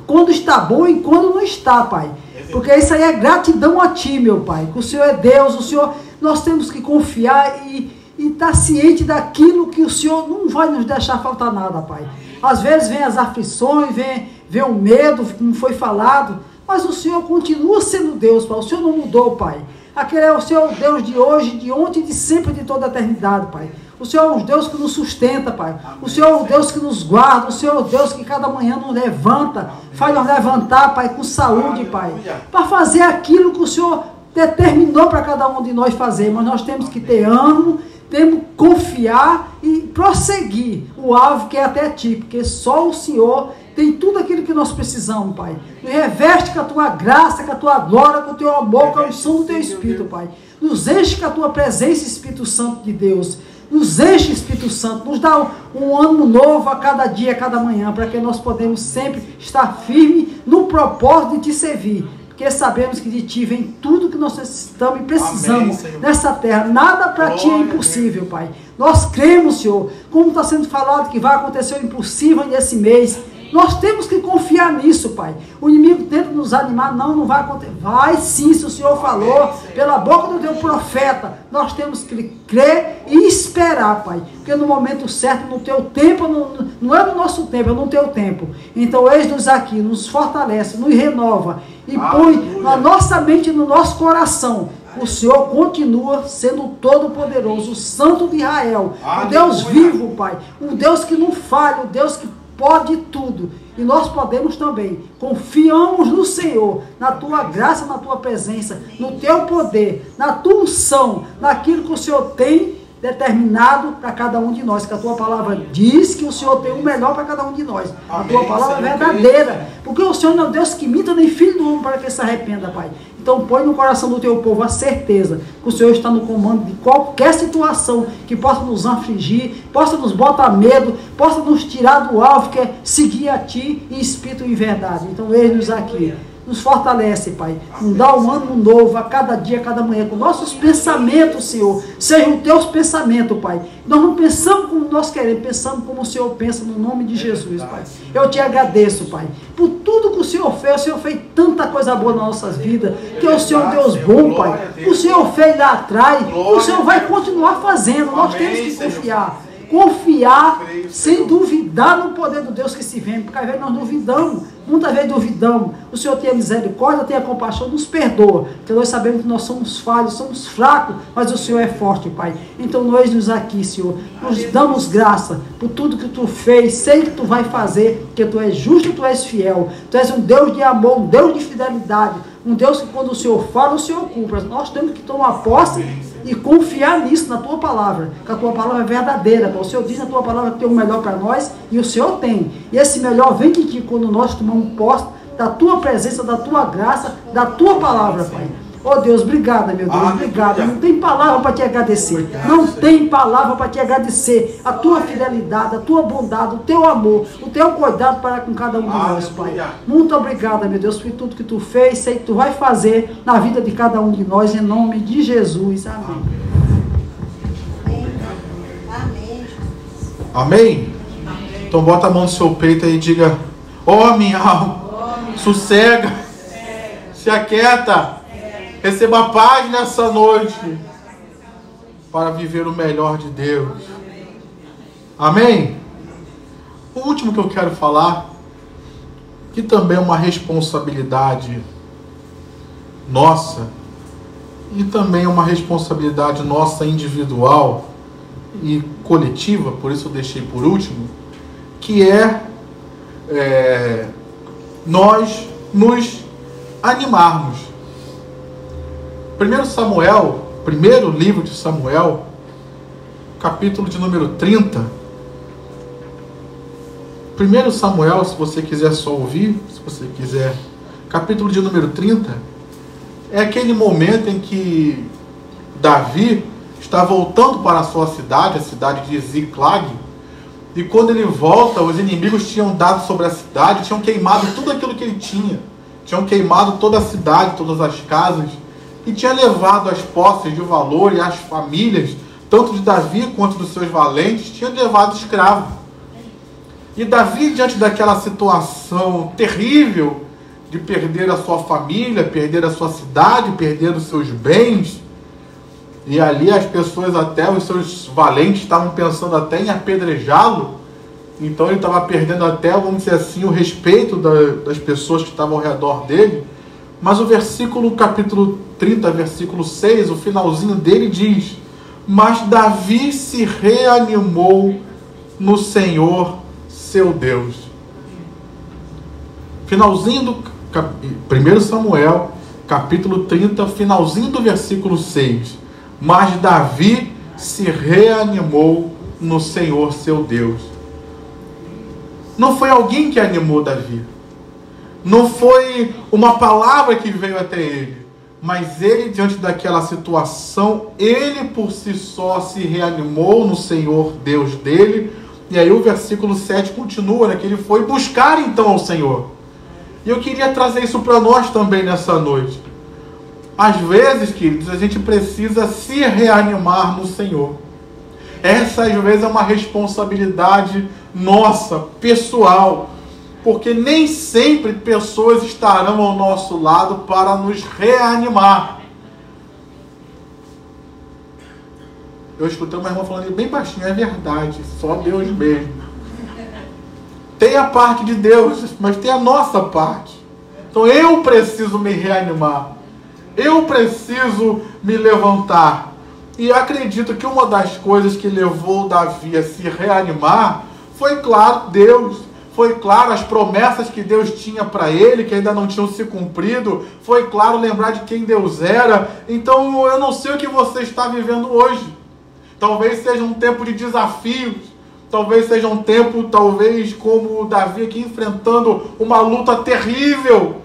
quando está bom e quando não está, Pai. Porque isso aí é gratidão a Ti, meu Pai. Que o Senhor é Deus, o Senhor, nós temos que confiar e estar ciente daquilo que o Senhor não vai nos deixar faltar nada, Pai. Às vezes vem as aflições, vem o medo, como foi falado, mas o Senhor continua sendo Deus, Pai. O Senhor não mudou, Pai. Aquele é o Senhor, Deus de hoje, de ontem, de sempre, de toda a eternidade, Pai. O Senhor é um Deus que nos sustenta, Pai. O Senhor é um Deus que nos guarda. O Senhor é um Deus que cada manhã nos levanta, faz nos levantar, Pai, com saúde, Pai, para fazer aquilo que o Senhor determinou para cada um de nós fazer. Mas nós temos que ter ânimo, temos que confiar e prosseguir o alvo que é até Ti, porque só o Senhor tem tudo aquilo que nós precisamos, Pai. Nos reveste com a Tua graça, com a Tua glória, com o Teu amor, com a unção do Teu Espírito, Pai. Nos enche com a Tua presença, Espírito Santo de Deus. Nos enche, Espírito Santo. Nos dá um ânimo novo a cada dia, a cada manhã, para que nós podemos sempre estar firmes no propósito de Te servir. Porque sabemos que de Ti vem tudo que nós necessitamos e precisamos. Amém, nessa terra. Nada para Ti é impossível, Pai. Nós cremos, Senhor, como está sendo falado que vai acontecer o impossível nesse mês. Nós temos que confiar nisso, Pai. O inimigo tenta nos animar, não vai acontecer. Vai sim, se o Senhor falou, pela boca do teu profeta. Nós temos que crer e esperar, Pai. Porque no momento certo, no teu tempo, não é no nosso tempo, é no teu tempo. Então, eis-nos aqui, nos fortalece, nos renova e põe na nossa mente e no nosso coração. O Senhor continua sendo todo-poderoso, o Santo de Israel, o Deus vivo, Pai, um Deus que não falha, um Deus que pode tudo. E nós podemos também. Confiamos no Senhor, na tua graça, na tua presença, no teu poder, na tua unção, naquilo que o Senhor tem determinado para cada um de nós, que a tua palavra diz que o Senhor tem o melhor para cada um de nós. A tua palavra é verdadeira, porque o Senhor não é Deus que minta nem filho do homem para que se arrependa, Pai. Então põe no coração do teu povo a certeza que o Senhor está no comando de qualquer situação que possa nos afligir, possa nos botar medo, possa nos tirar do alvo, que é seguir a Ti em espírito e em verdade. Então eis-nos aqui. Nos fortalece, Pai. Nos dá um ano novo a cada dia, a cada manhã, com nossos pensamentos, Senhor. Sejam os teus pensamentos, Pai. Nós não pensamos como nós queremos, pensamos como o Senhor pensa, no nome de Jesus, Pai. Eu te agradeço, Pai, por tudo que o Senhor fez. O Senhor fez tanta coisa boa nas nossas vidas, que o Senhor é um Deus bom, Pai. O Senhor fez lá atrás, o Senhor vai continuar fazendo. Nós temos que confiar. Confiar sem duvidar no poder do Deus que se vem, porque às vezes nós duvidamos, muitas vezes duvidamos. O Senhor tenha misericórdia, tenha compaixão, nos perdoa, porque nós sabemos que nós somos falhos, somos fracos, mas o Senhor é forte, Pai. Então nós nos aqui, Senhor, nos damos graça por tudo que Tu fez, sei que Tu vai fazer, porque Tu és justo, Tu és fiel, Tu és um Deus de amor, um Deus de fidelidade, um Deus que quando o Senhor fala, o Senhor cumpre. Nós temos que tomar posse e confiar nisso, na Tua palavra, que a Tua palavra é verdadeira. O Senhor diz na Tua palavra que tem o melhor para nós, e o Senhor tem. E esse melhor vem de Ti, quando nós tomamos posse da Tua presença, da Tua graça, da Tua palavra, Pai. Oh Deus, obrigada, meu Deus, obrigada. Não tem palavra para Te agradecer. Não tem palavra para Te agradecer. A Tua fidelidade, a Tua bondade, o Teu amor, o Teu cuidado para com cada um de nós, Pai. Muito obrigada, meu Deus, por tudo que Tu fez, sei que Tu vai fazer na vida de cada um de nós, em nome de Jesus. Amém. Amém? Então bota a mão no seu peito aí e diga: ó, minha alma, sossega, se aquieta. Receba paz nessa noite para viver o melhor de Deus. Amém? O último que eu quero falar, que também é uma responsabilidade nossa e também uma responsabilidade nossa individual e coletiva, por isso eu deixei por último, que é nós nos animarmos. 1 Samuel, primeiro livro de Samuel, capítulo de número 30. 1 Samuel, se você quiser só ouvir, se você quiser, capítulo de número 30, é aquele momento em que Davi está voltando para a sua cidade, a cidade de Ziclag, e quando ele volta, os inimigos tinham dado sobre a cidade, tinham queimado tudo aquilo que ele tinha, tinham queimado toda a cidade, todas as casas, e tinha levado as posses de valor e as famílias, tanto de Davi quanto dos seus valentes, tinha levado escravo. E Davi, diante daquela situação terrível de perder a sua família, perder a sua cidade, perder os seus bens, e ali as pessoas, até os seus valentes, estavam pensando até em apedrejá-lo, então ele estava perdendo até, vamos dizer assim, o respeito das pessoas que estavam ao redor dele. Mas o versículo, capítulo 30, versículo 6, o finalzinho dele diz: mas Davi se reanimou no Senhor, seu Deus. Finalzinho do 1 Samuel, capítulo 30, finalzinho do versículo 6. Mas Davi se reanimou no Senhor, seu Deus. Não foi alguém que animou Davi. Não foi uma palavra que veio até ele, mas ele, diante daquela situação, ele por si só se reanimou no Senhor Deus dele. E aí o versículo 7 continua, né, que ele foi buscar então ao Senhor. E eu queria trazer isso para nós também nessa noite. Às vezes, queridos, a gente precisa se reanimar no Senhor. Essa às vezes é uma responsabilidade nossa, pessoal. Porque nem sempre pessoas estarão ao nosso lado para nos reanimar. Eu escutei uma irmã falando bem baixinho, é verdade, só Deus mesmo. Tem a parte de Deus, mas tem a nossa parte. Então eu preciso me reanimar. Eu preciso me levantar. E acredito que uma das coisas que levou Davi a se reanimar foi, claro, Deus. Foi, claro, as promessas que Deus tinha para ele, que ainda não tinham se cumprido. Foi, claro, lembrar de quem Deus era. Então eu não sei o que você está vivendo hoje. Talvez seja um tempo de desafios. Talvez seja um tempo, talvez, como Davi aqui, enfrentando uma luta terrível.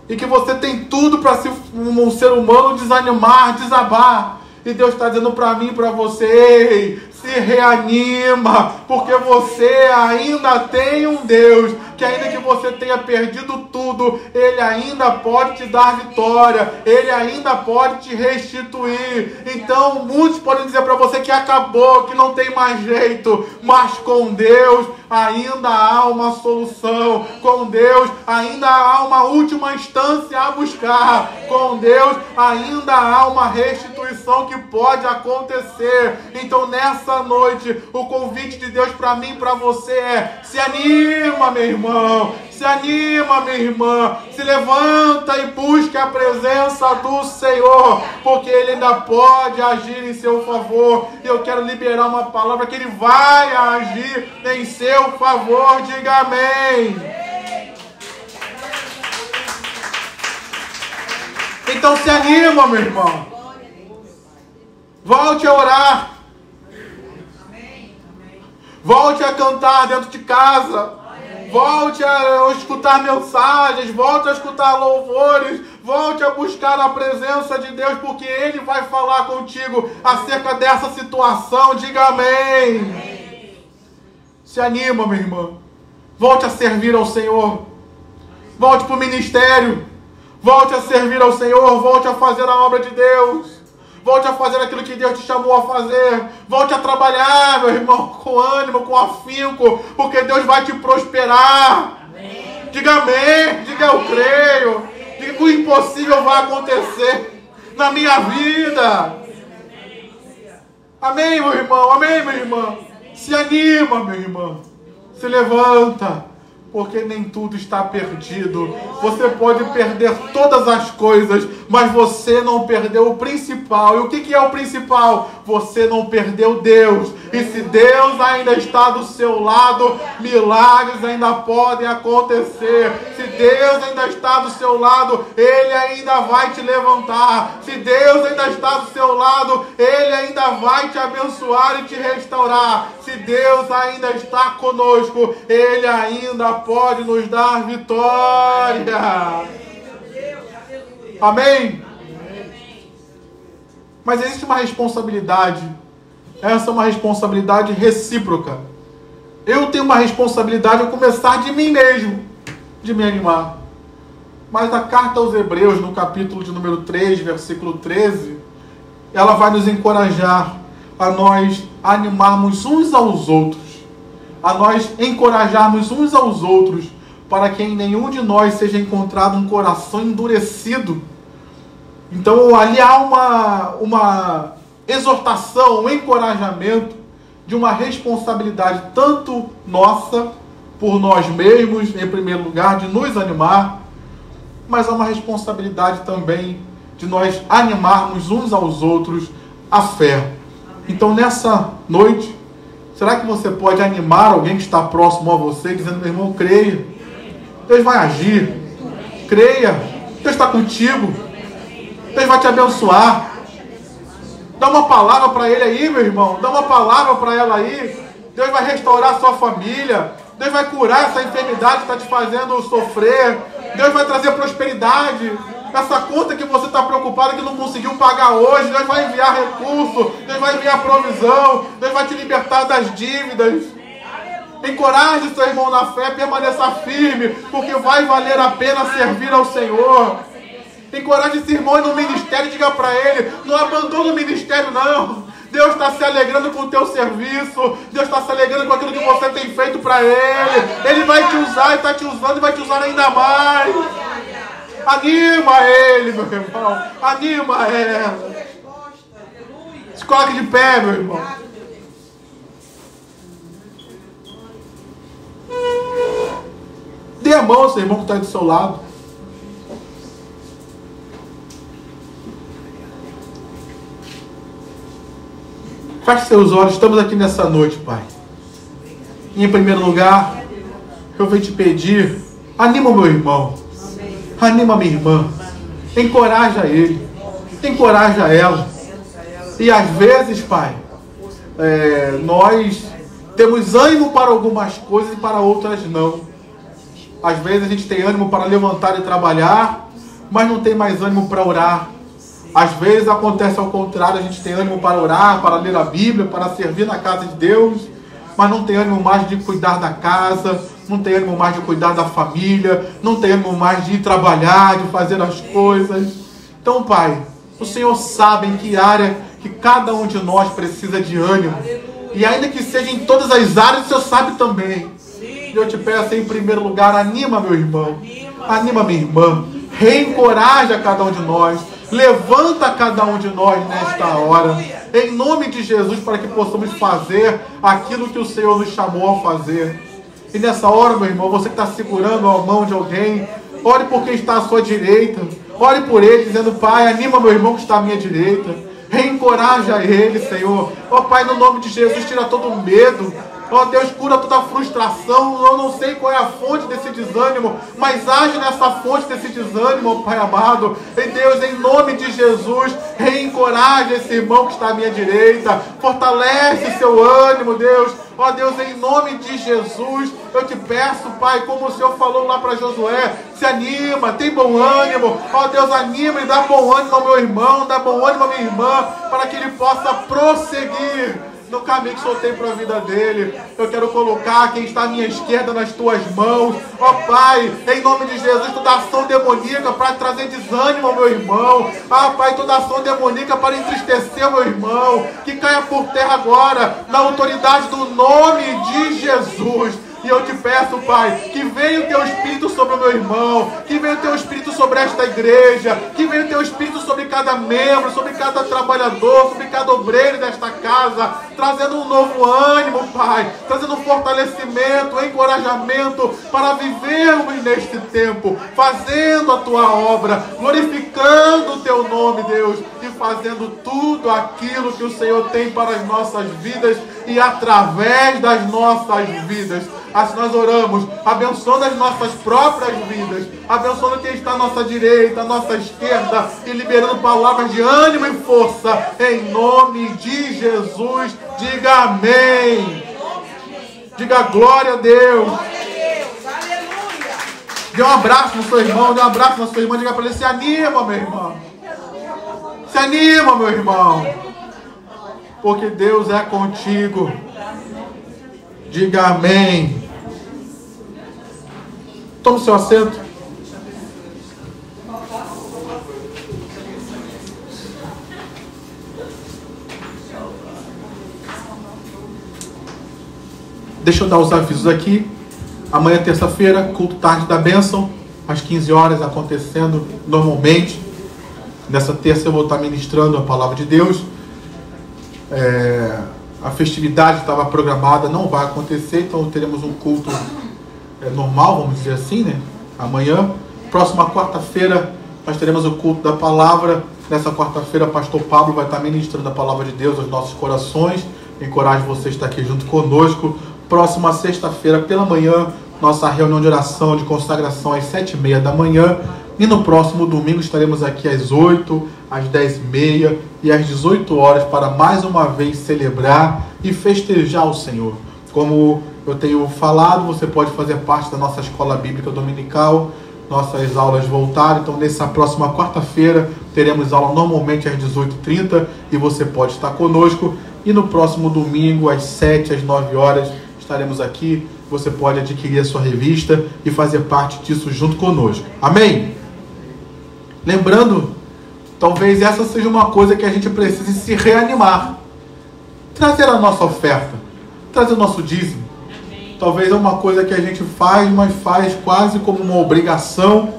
E que você tem tudo para ser um ser humano desanimar, desabar. E Deus está dizendo para mim e para você: ei, se reanima, porque você ainda tem um Deus, que ainda que você tenha perdido tudo, Ele ainda pode te dar vitória, Ele ainda pode te restituir. Então, muitos podem dizer para você que acabou, que não tem mais jeito, mas com Deus ainda há uma solução, com Deus ainda há uma última instância a buscar, com Deus ainda há uma restituição que pode acontecer. Então, nessa noite, o convite de Deus para mim e para você é: se anima, meu irmão, se anima, minha irmã, se levanta e busque a presença do Senhor, porque Ele ainda pode agir em seu favor. E eu quero liberar uma palavra que Ele vai agir em seu favor. Diga amém. Então se anima, meu irmão. Volte a orar. Volte a cantar dentro de casa. Volte a escutar mensagens. Volte a escutar louvores. Volte a buscar a presença de Deus, porque Ele vai falar contigo acerca dessa situação. Diga amém. Se anima, minha irmã. Volte a servir ao Senhor. Volte para o ministério. Volte a servir ao Senhor. Volte a fazer a obra de Deus. Volte a fazer aquilo que Deus te chamou a fazer. Volte a trabalhar, meu irmão, com ânimo, com afinco, porque Deus vai te prosperar. Amém. Diga amém. Diga eu creio. Diga que o impossível vai acontecer na minha vida. Amém, meu irmão. Amém, minha irmã. Se anima, meu irmão. Se levanta. Porque nem tudo está perdido. Você pode perder todas as coisas, mas você não perdeu o principal. E o que é o principal? Você não perdeu Deus. E se Deus ainda está do seu lado, milagres ainda podem acontecer. Se Deus ainda está do seu lado, Ele ainda vai te levantar. Se Deus ainda está do seu lado, Ele ainda vai te abençoar e te restaurar. Se Deus ainda está conosco, Ele ainda pode nos dar vitória. Amém? Mas existe uma responsabilidade. Essa é uma responsabilidade recíproca. Eu tenho uma responsabilidade a começar de mim mesmo, de me animar. Mas a carta aos Hebreus, no capítulo de número 3, versículo 13, ela vai nos encorajar a nós animarmos uns aos outros, a nós encorajarmos uns aos outros, para que em nenhum de nós seja encontrado um coração endurecido. Então ali há uma exortação, um encorajamento de uma responsabilidade tanto nossa, por nós mesmos, em primeiro lugar, de nos animar, mas há uma responsabilidade também de nós animarmos uns aos outros a fé. Então nessa noite, será que você pode animar alguém que está próximo a você, dizendo: meu irmão, creia, Deus vai agir, creia, Deus está contigo, Deus vai te abençoar. Dá uma palavra para ele aí, meu irmão, dá uma palavra para ela aí. Deus vai restaurar a sua família, Deus vai curar essa enfermidade que está te fazendo sofrer, Deus vai trazer prosperidade. Essa conta que você está preocupado que não conseguiu pagar hoje, Deus vai enviar recurso, Deus vai enviar provisão, Deus vai te libertar das dívidas. Encoraje seu irmão na fé, permaneça firme, porque vai valer a pena servir ao Senhor. Encoraje esse irmão no ministério, diga para ele: não abandona o ministério não, Deus está se alegrando com o teu serviço. Deus está se alegrando com aquilo que você tem feito para Ele. Ele vai te usar e está te usando e vai te usar ainda mais. Anima Ele, meu irmão. Anima ela. Se coloque de pé, meu irmão. Dê a mão ao seu irmão que está do seu lado. Feche seus olhos. Estamos aqui nessa noite, Pai. E em primeiro lugar, eu venho te pedir, anima o meu irmão. Anima a minha irmã. Encoraja ele. Encoraja ela. E às vezes, Pai, nós temos ânimo para algumas coisas e para outras não. Às vezes a gente tem ânimo para levantar e trabalhar, mas não tem mais ânimo para orar. Às vezes acontece ao contrário, a gente tem ânimo para orar, para ler a Bíblia, para servir na casa de Deus, mas não tem ânimo mais de cuidar da casa, não tem ânimo mais de cuidar da família, não tem ânimo mais de ir trabalhar, de fazer as coisas. Então, Pai, o Senhor sabe em que área que cada um de nós precisa de ânimo. E ainda que seja em todas as áreas, o Senhor sabe também. E eu te peço em primeiro lugar, anima meu irmão, anima minha irmã, reencoraja cada um de nós, levanta cada um de nós nesta hora, em nome de Jesus, para que possamos fazer aquilo que o Senhor nos chamou a fazer. E nessa hora, meu irmão, você que está segurando a mão de alguém, ore por quem está à sua direita, ore por ele, dizendo: Pai, anima meu irmão que está à minha direita, reencoraja ele, Senhor. Ó Pai, no nome de Jesus, tira todo o medo. Ó Deus, cura toda a frustração. Eu não sei qual é a fonte desse desânimo, mas age nessa fonte desse desânimo, ó Pai amado. E Deus, em nome de Jesus, reencoraja esse irmão que está à minha direita. Fortalece seu ânimo, Deus. Ó Deus, em nome de Jesus, eu te peço, Pai, como o Senhor falou lá para Josué, se anima, tem bom ânimo. Ó Deus, anima e dá bom ânimo ao meu irmão, dá bom ânimo à minha irmã, para que ele possa prosseguir no caminho que o Senhor tem para a vida dele. Eu quero colocar quem está à minha esquerda nas tuas mãos. Ó Pai, em nome de Jesus, toda ação demoníaca para trazer desânimo ao meu irmão. Ah Pai, toda ação demoníaca para entristecer o meu irmão, que caia por terra agora, na autoridade do nome de Jesus. E eu te peço, Pai, que venha o teu Espírito sobre o meu irmão, que venha o teu Espírito sobre esta igreja, que venha o teu Espírito sobre cada membro, sobre cada trabalhador, sobre cada obreiro desta casa, trazendo um novo ânimo, Pai, trazendo um fortalecimento, um encorajamento para vivermos neste tempo, fazendo a tua obra, glorificando o teu nome, Deus, e fazendo tudo aquilo que o Senhor tem para as nossas vidas e através das nossas vidas. Assim nós oramos, abençoando as nossas próprias vidas, abençoando quem está à nossa direita, à nossa esquerda, e liberando palavras de ânimo e força, em nome de Jesus. Diga amém. Diga glória a Deus. Dê um abraço no seu irmão, dê um abraço na sua irmã, diga para ele: se anima, meu irmão. Se anima, meu irmão. Porque Deus é contigo. Diga amém. Tome seu assento. Deixa eu dar os avisos aqui. Amanhã, terça-feira, culto tarde da bênção, às 15 horas, acontecendo normalmente. Nessa terça eu vou estar ministrando a palavra de Deus. A festividade estava programada, não vai acontecer, então teremos um culto normal, vamos dizer assim, né? Amanhã. Próxima quarta-feira nós teremos o culto da palavra. Nessa quarta-feira, pastor Pablo vai estar ministrando a palavra de Deus aos nossos corações. Encorajo você a estar aqui junto conosco. Próxima sexta-feira pela manhã, nossa reunião de oração, de consagração às 7h30 da manhã. E no próximo domingo estaremos aqui às 8, às 10h30 e às 18 horas para mais uma vez celebrar e festejar o Senhor. Como eu tenho falado, você pode fazer parte da nossa escola bíblica dominical. Nossas aulas voltaram, então nessa próxima quarta-feira teremos aula normalmente às 18h30 e você pode estar conosco. E no próximo domingo, às 7, às 9 horas, estaremos aqui. Você pode adquirir a sua revista e fazer parte disso junto conosco. Amém? Lembrando, talvez essa seja uma coisa que a gente precise se reanimar. trazer a nossa oferta, trazer o nosso dízimo. Talvez é uma coisa que a gente faz, mas faz quase como uma obrigação.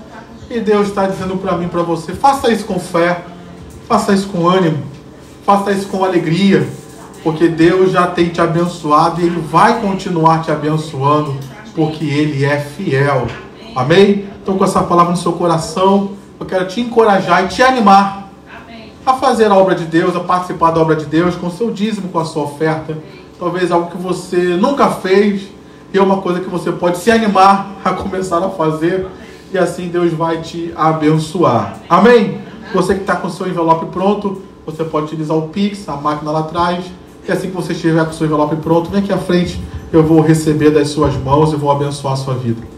E Deus está dizendo para mim, para você, faça isso com fé, faça isso com ânimo, faça isso com alegria, porque Deus já tem te abençoado e Ele vai continuar te abençoando, porque Ele é fiel. Amém? Então, com essa palavra no seu coração, eu quero te encorajar e te animar a fazer a obra de Deus, a participar da obra de Deus com o seu dízimo, com a sua oferta. Talvez algo que você nunca fez, e é uma coisa que você pode se animar a começar a fazer, e assim Deus vai te abençoar. Amém? Você que está com o seu envelope pronto, você pode utilizar o Pix, a máquina lá atrás, e assim que você estiver com o seu envelope pronto, vem aqui à frente, eu vou receber das suas mãos e vou abençoar a sua vida.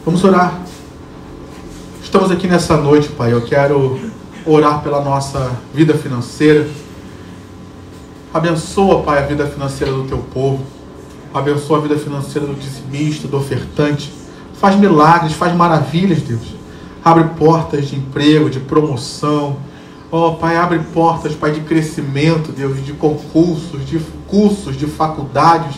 Vamos orar. Estamos aqui nessa noite, Pai. Eu quero orar pela nossa vida financeira. Abençoa, Pai, a vida financeira do teu povo. Abençoa a vida financeira do dizimista, do ofertante. Faz milagres, faz maravilhas, Deus. Abre portas de emprego, de promoção. Ó, Pai, abre portas, Pai, de crescimento, Deus, de concursos, de cursos, de faculdades.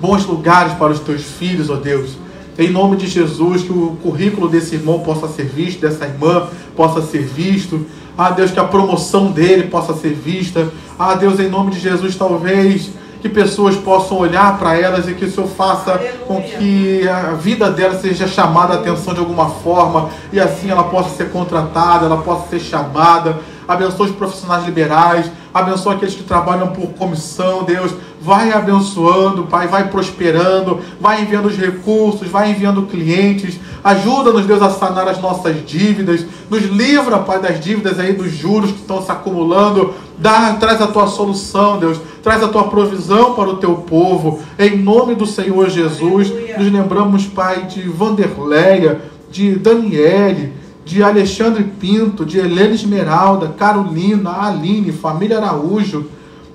Bons lugares para os teus filhos, ó Deus. Em nome de Jesus, que o currículo desse irmão possa ser visto, dessa irmã possa ser visto. Ah, Deus, que a promoção dele possa ser vista. Ah, Deus, em nome de Jesus, talvez que pessoas possam olhar para elas e que o Senhor faça com que a vida dela seja chamada a atenção de alguma forma e assim ela possa ser contratada, ela possa ser chamada. Abençoa os profissionais liberais, abençoa aqueles que trabalham por comissão, Deus. Vai abençoando, Pai, vai prosperando, vai enviando os recursos, vai enviando clientes. Ajuda-nos, Deus, a sanar as nossas dívidas. Nos livra, Pai, das dívidas aí, dos juros que estão se acumulando. Traz a tua solução, Deus. Traz a tua provisão para o teu povo. Em nome do Senhor Jesus, nos lembramos, Pai, de Vanderleia, de Daniele, de Alexandre Pinto, de Helena Esmeralda, Carolina, Aline, família Araújo,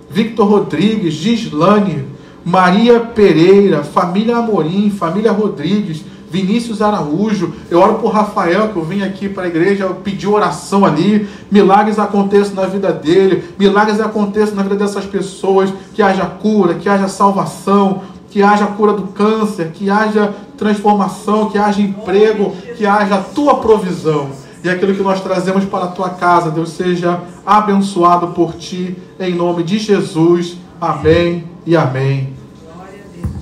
Victor Rodrigues, Gislane, Maria Pereira, família Amorim, família Rodrigues, Vinícius Araújo. Eu oro por Rafael, que eu vim aqui para a igreja, eu pedi oração ali. Milagres aconteçam na vida dele, milagres aconteçam na vida dessas pessoas, que haja cura, que haja salvação, que haja cura do câncer, que haja transformação, que haja emprego, que haja a tua provisão. E aquilo que nós trazemos para a tua casa, Deus, seja abençoado por ti, em nome de Jesus. Amém e amém. Glória a Deus.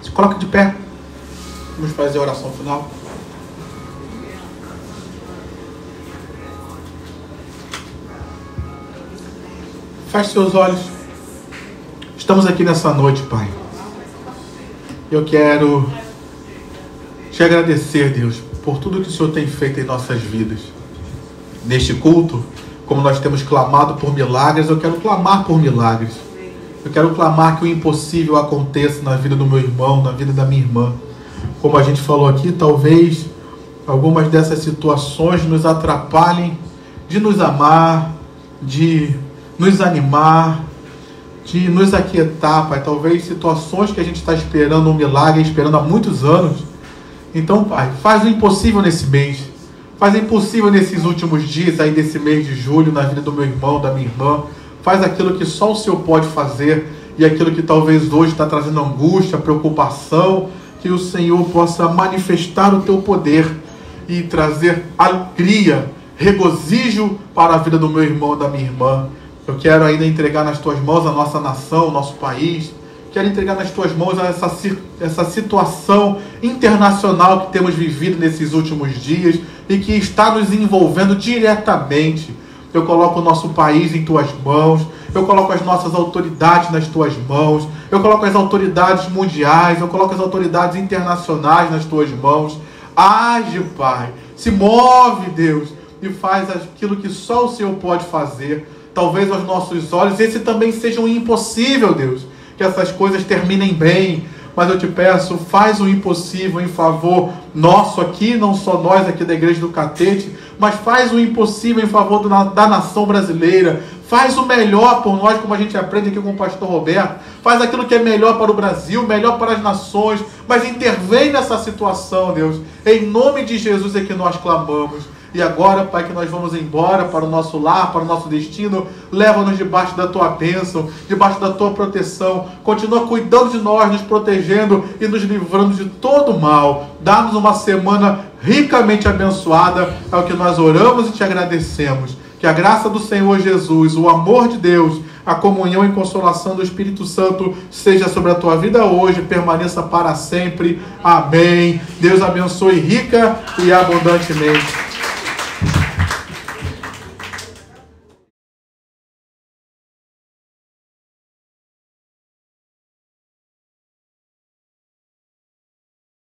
Se coloque de pé. Vamos fazer a oração final. Feche seus olhos. Estamos aqui nessa noite, Pai. Eu quero te agradecer, Deus, por tudo que o Senhor tem feito em nossas vidas. Neste culto, como nós temos clamado por milagres, eu quero clamar por milagres. Eu quero clamar que o impossível aconteça na vida do meu irmão, na vida da minha irmã. Como a gente falou aqui, talvez algumas dessas situações nos atrapalhem de nos amar, de nos animar, de nos aquietar, Pai. Talvez situações que a gente está esperando um milagre, esperando há muitos anos. Então, Pai, faz o impossível nesse mês. Faz o impossível nesses últimos dias aí desse mês de julho, na vida do meu irmão, da minha irmã. Faz aquilo que só o Senhor pode fazer e aquilo que talvez hoje está trazendo angústia, preocupação, que o Senhor possa manifestar o teu poder e trazer alegria, regozijo para a vida do meu irmão, da minha irmã. Eu quero ainda entregar nas tuas mãos a nossa nação, o nosso país. Quero entregar nas tuas mãos essa situação internacional que temos vivido nesses últimos dias e que está nos envolvendo diretamente. Eu coloco o nosso país em tuas mãos. Eu coloco as nossas autoridades nas tuas mãos. Eu coloco as autoridades mundiais. Eu coloco as autoridades internacionais nas tuas mãos. Age, Pai. Se move, Deus. E faz aquilo que só o Senhor pode fazer. Talvez aos nossos olhos esse também seja um impossível, Deus. Que essas coisas terminem bem. Mas eu te peço, faz o impossível em favor nosso aqui, não só nós aqui da Igreja do Catete, mas faz o impossível em favor da nação brasileira. Faz o melhor por nós, como a gente aprende aqui com o pastor Roberto. Faz aquilo que é melhor para o Brasil, melhor para as nações. Mas intervém nessa situação, Deus. Em nome de Jesus é que nós clamamos. E agora, Pai, que nós vamos embora para o nosso lar, para o nosso destino. Leva-nos debaixo da Tua bênção, debaixo da Tua proteção. Continua cuidando de nós, nos protegendo e nos livrando de todo mal. Dá-nos uma semana ricamente abençoada. É o que nós oramos e te agradecemos. Que a graça do Senhor Jesus, o amor de Deus, a comunhão e consolação do Espírito Santo seja sobre a tua vida hoje, permaneça para sempre. Amém. Deus abençoe rica e abundantemente.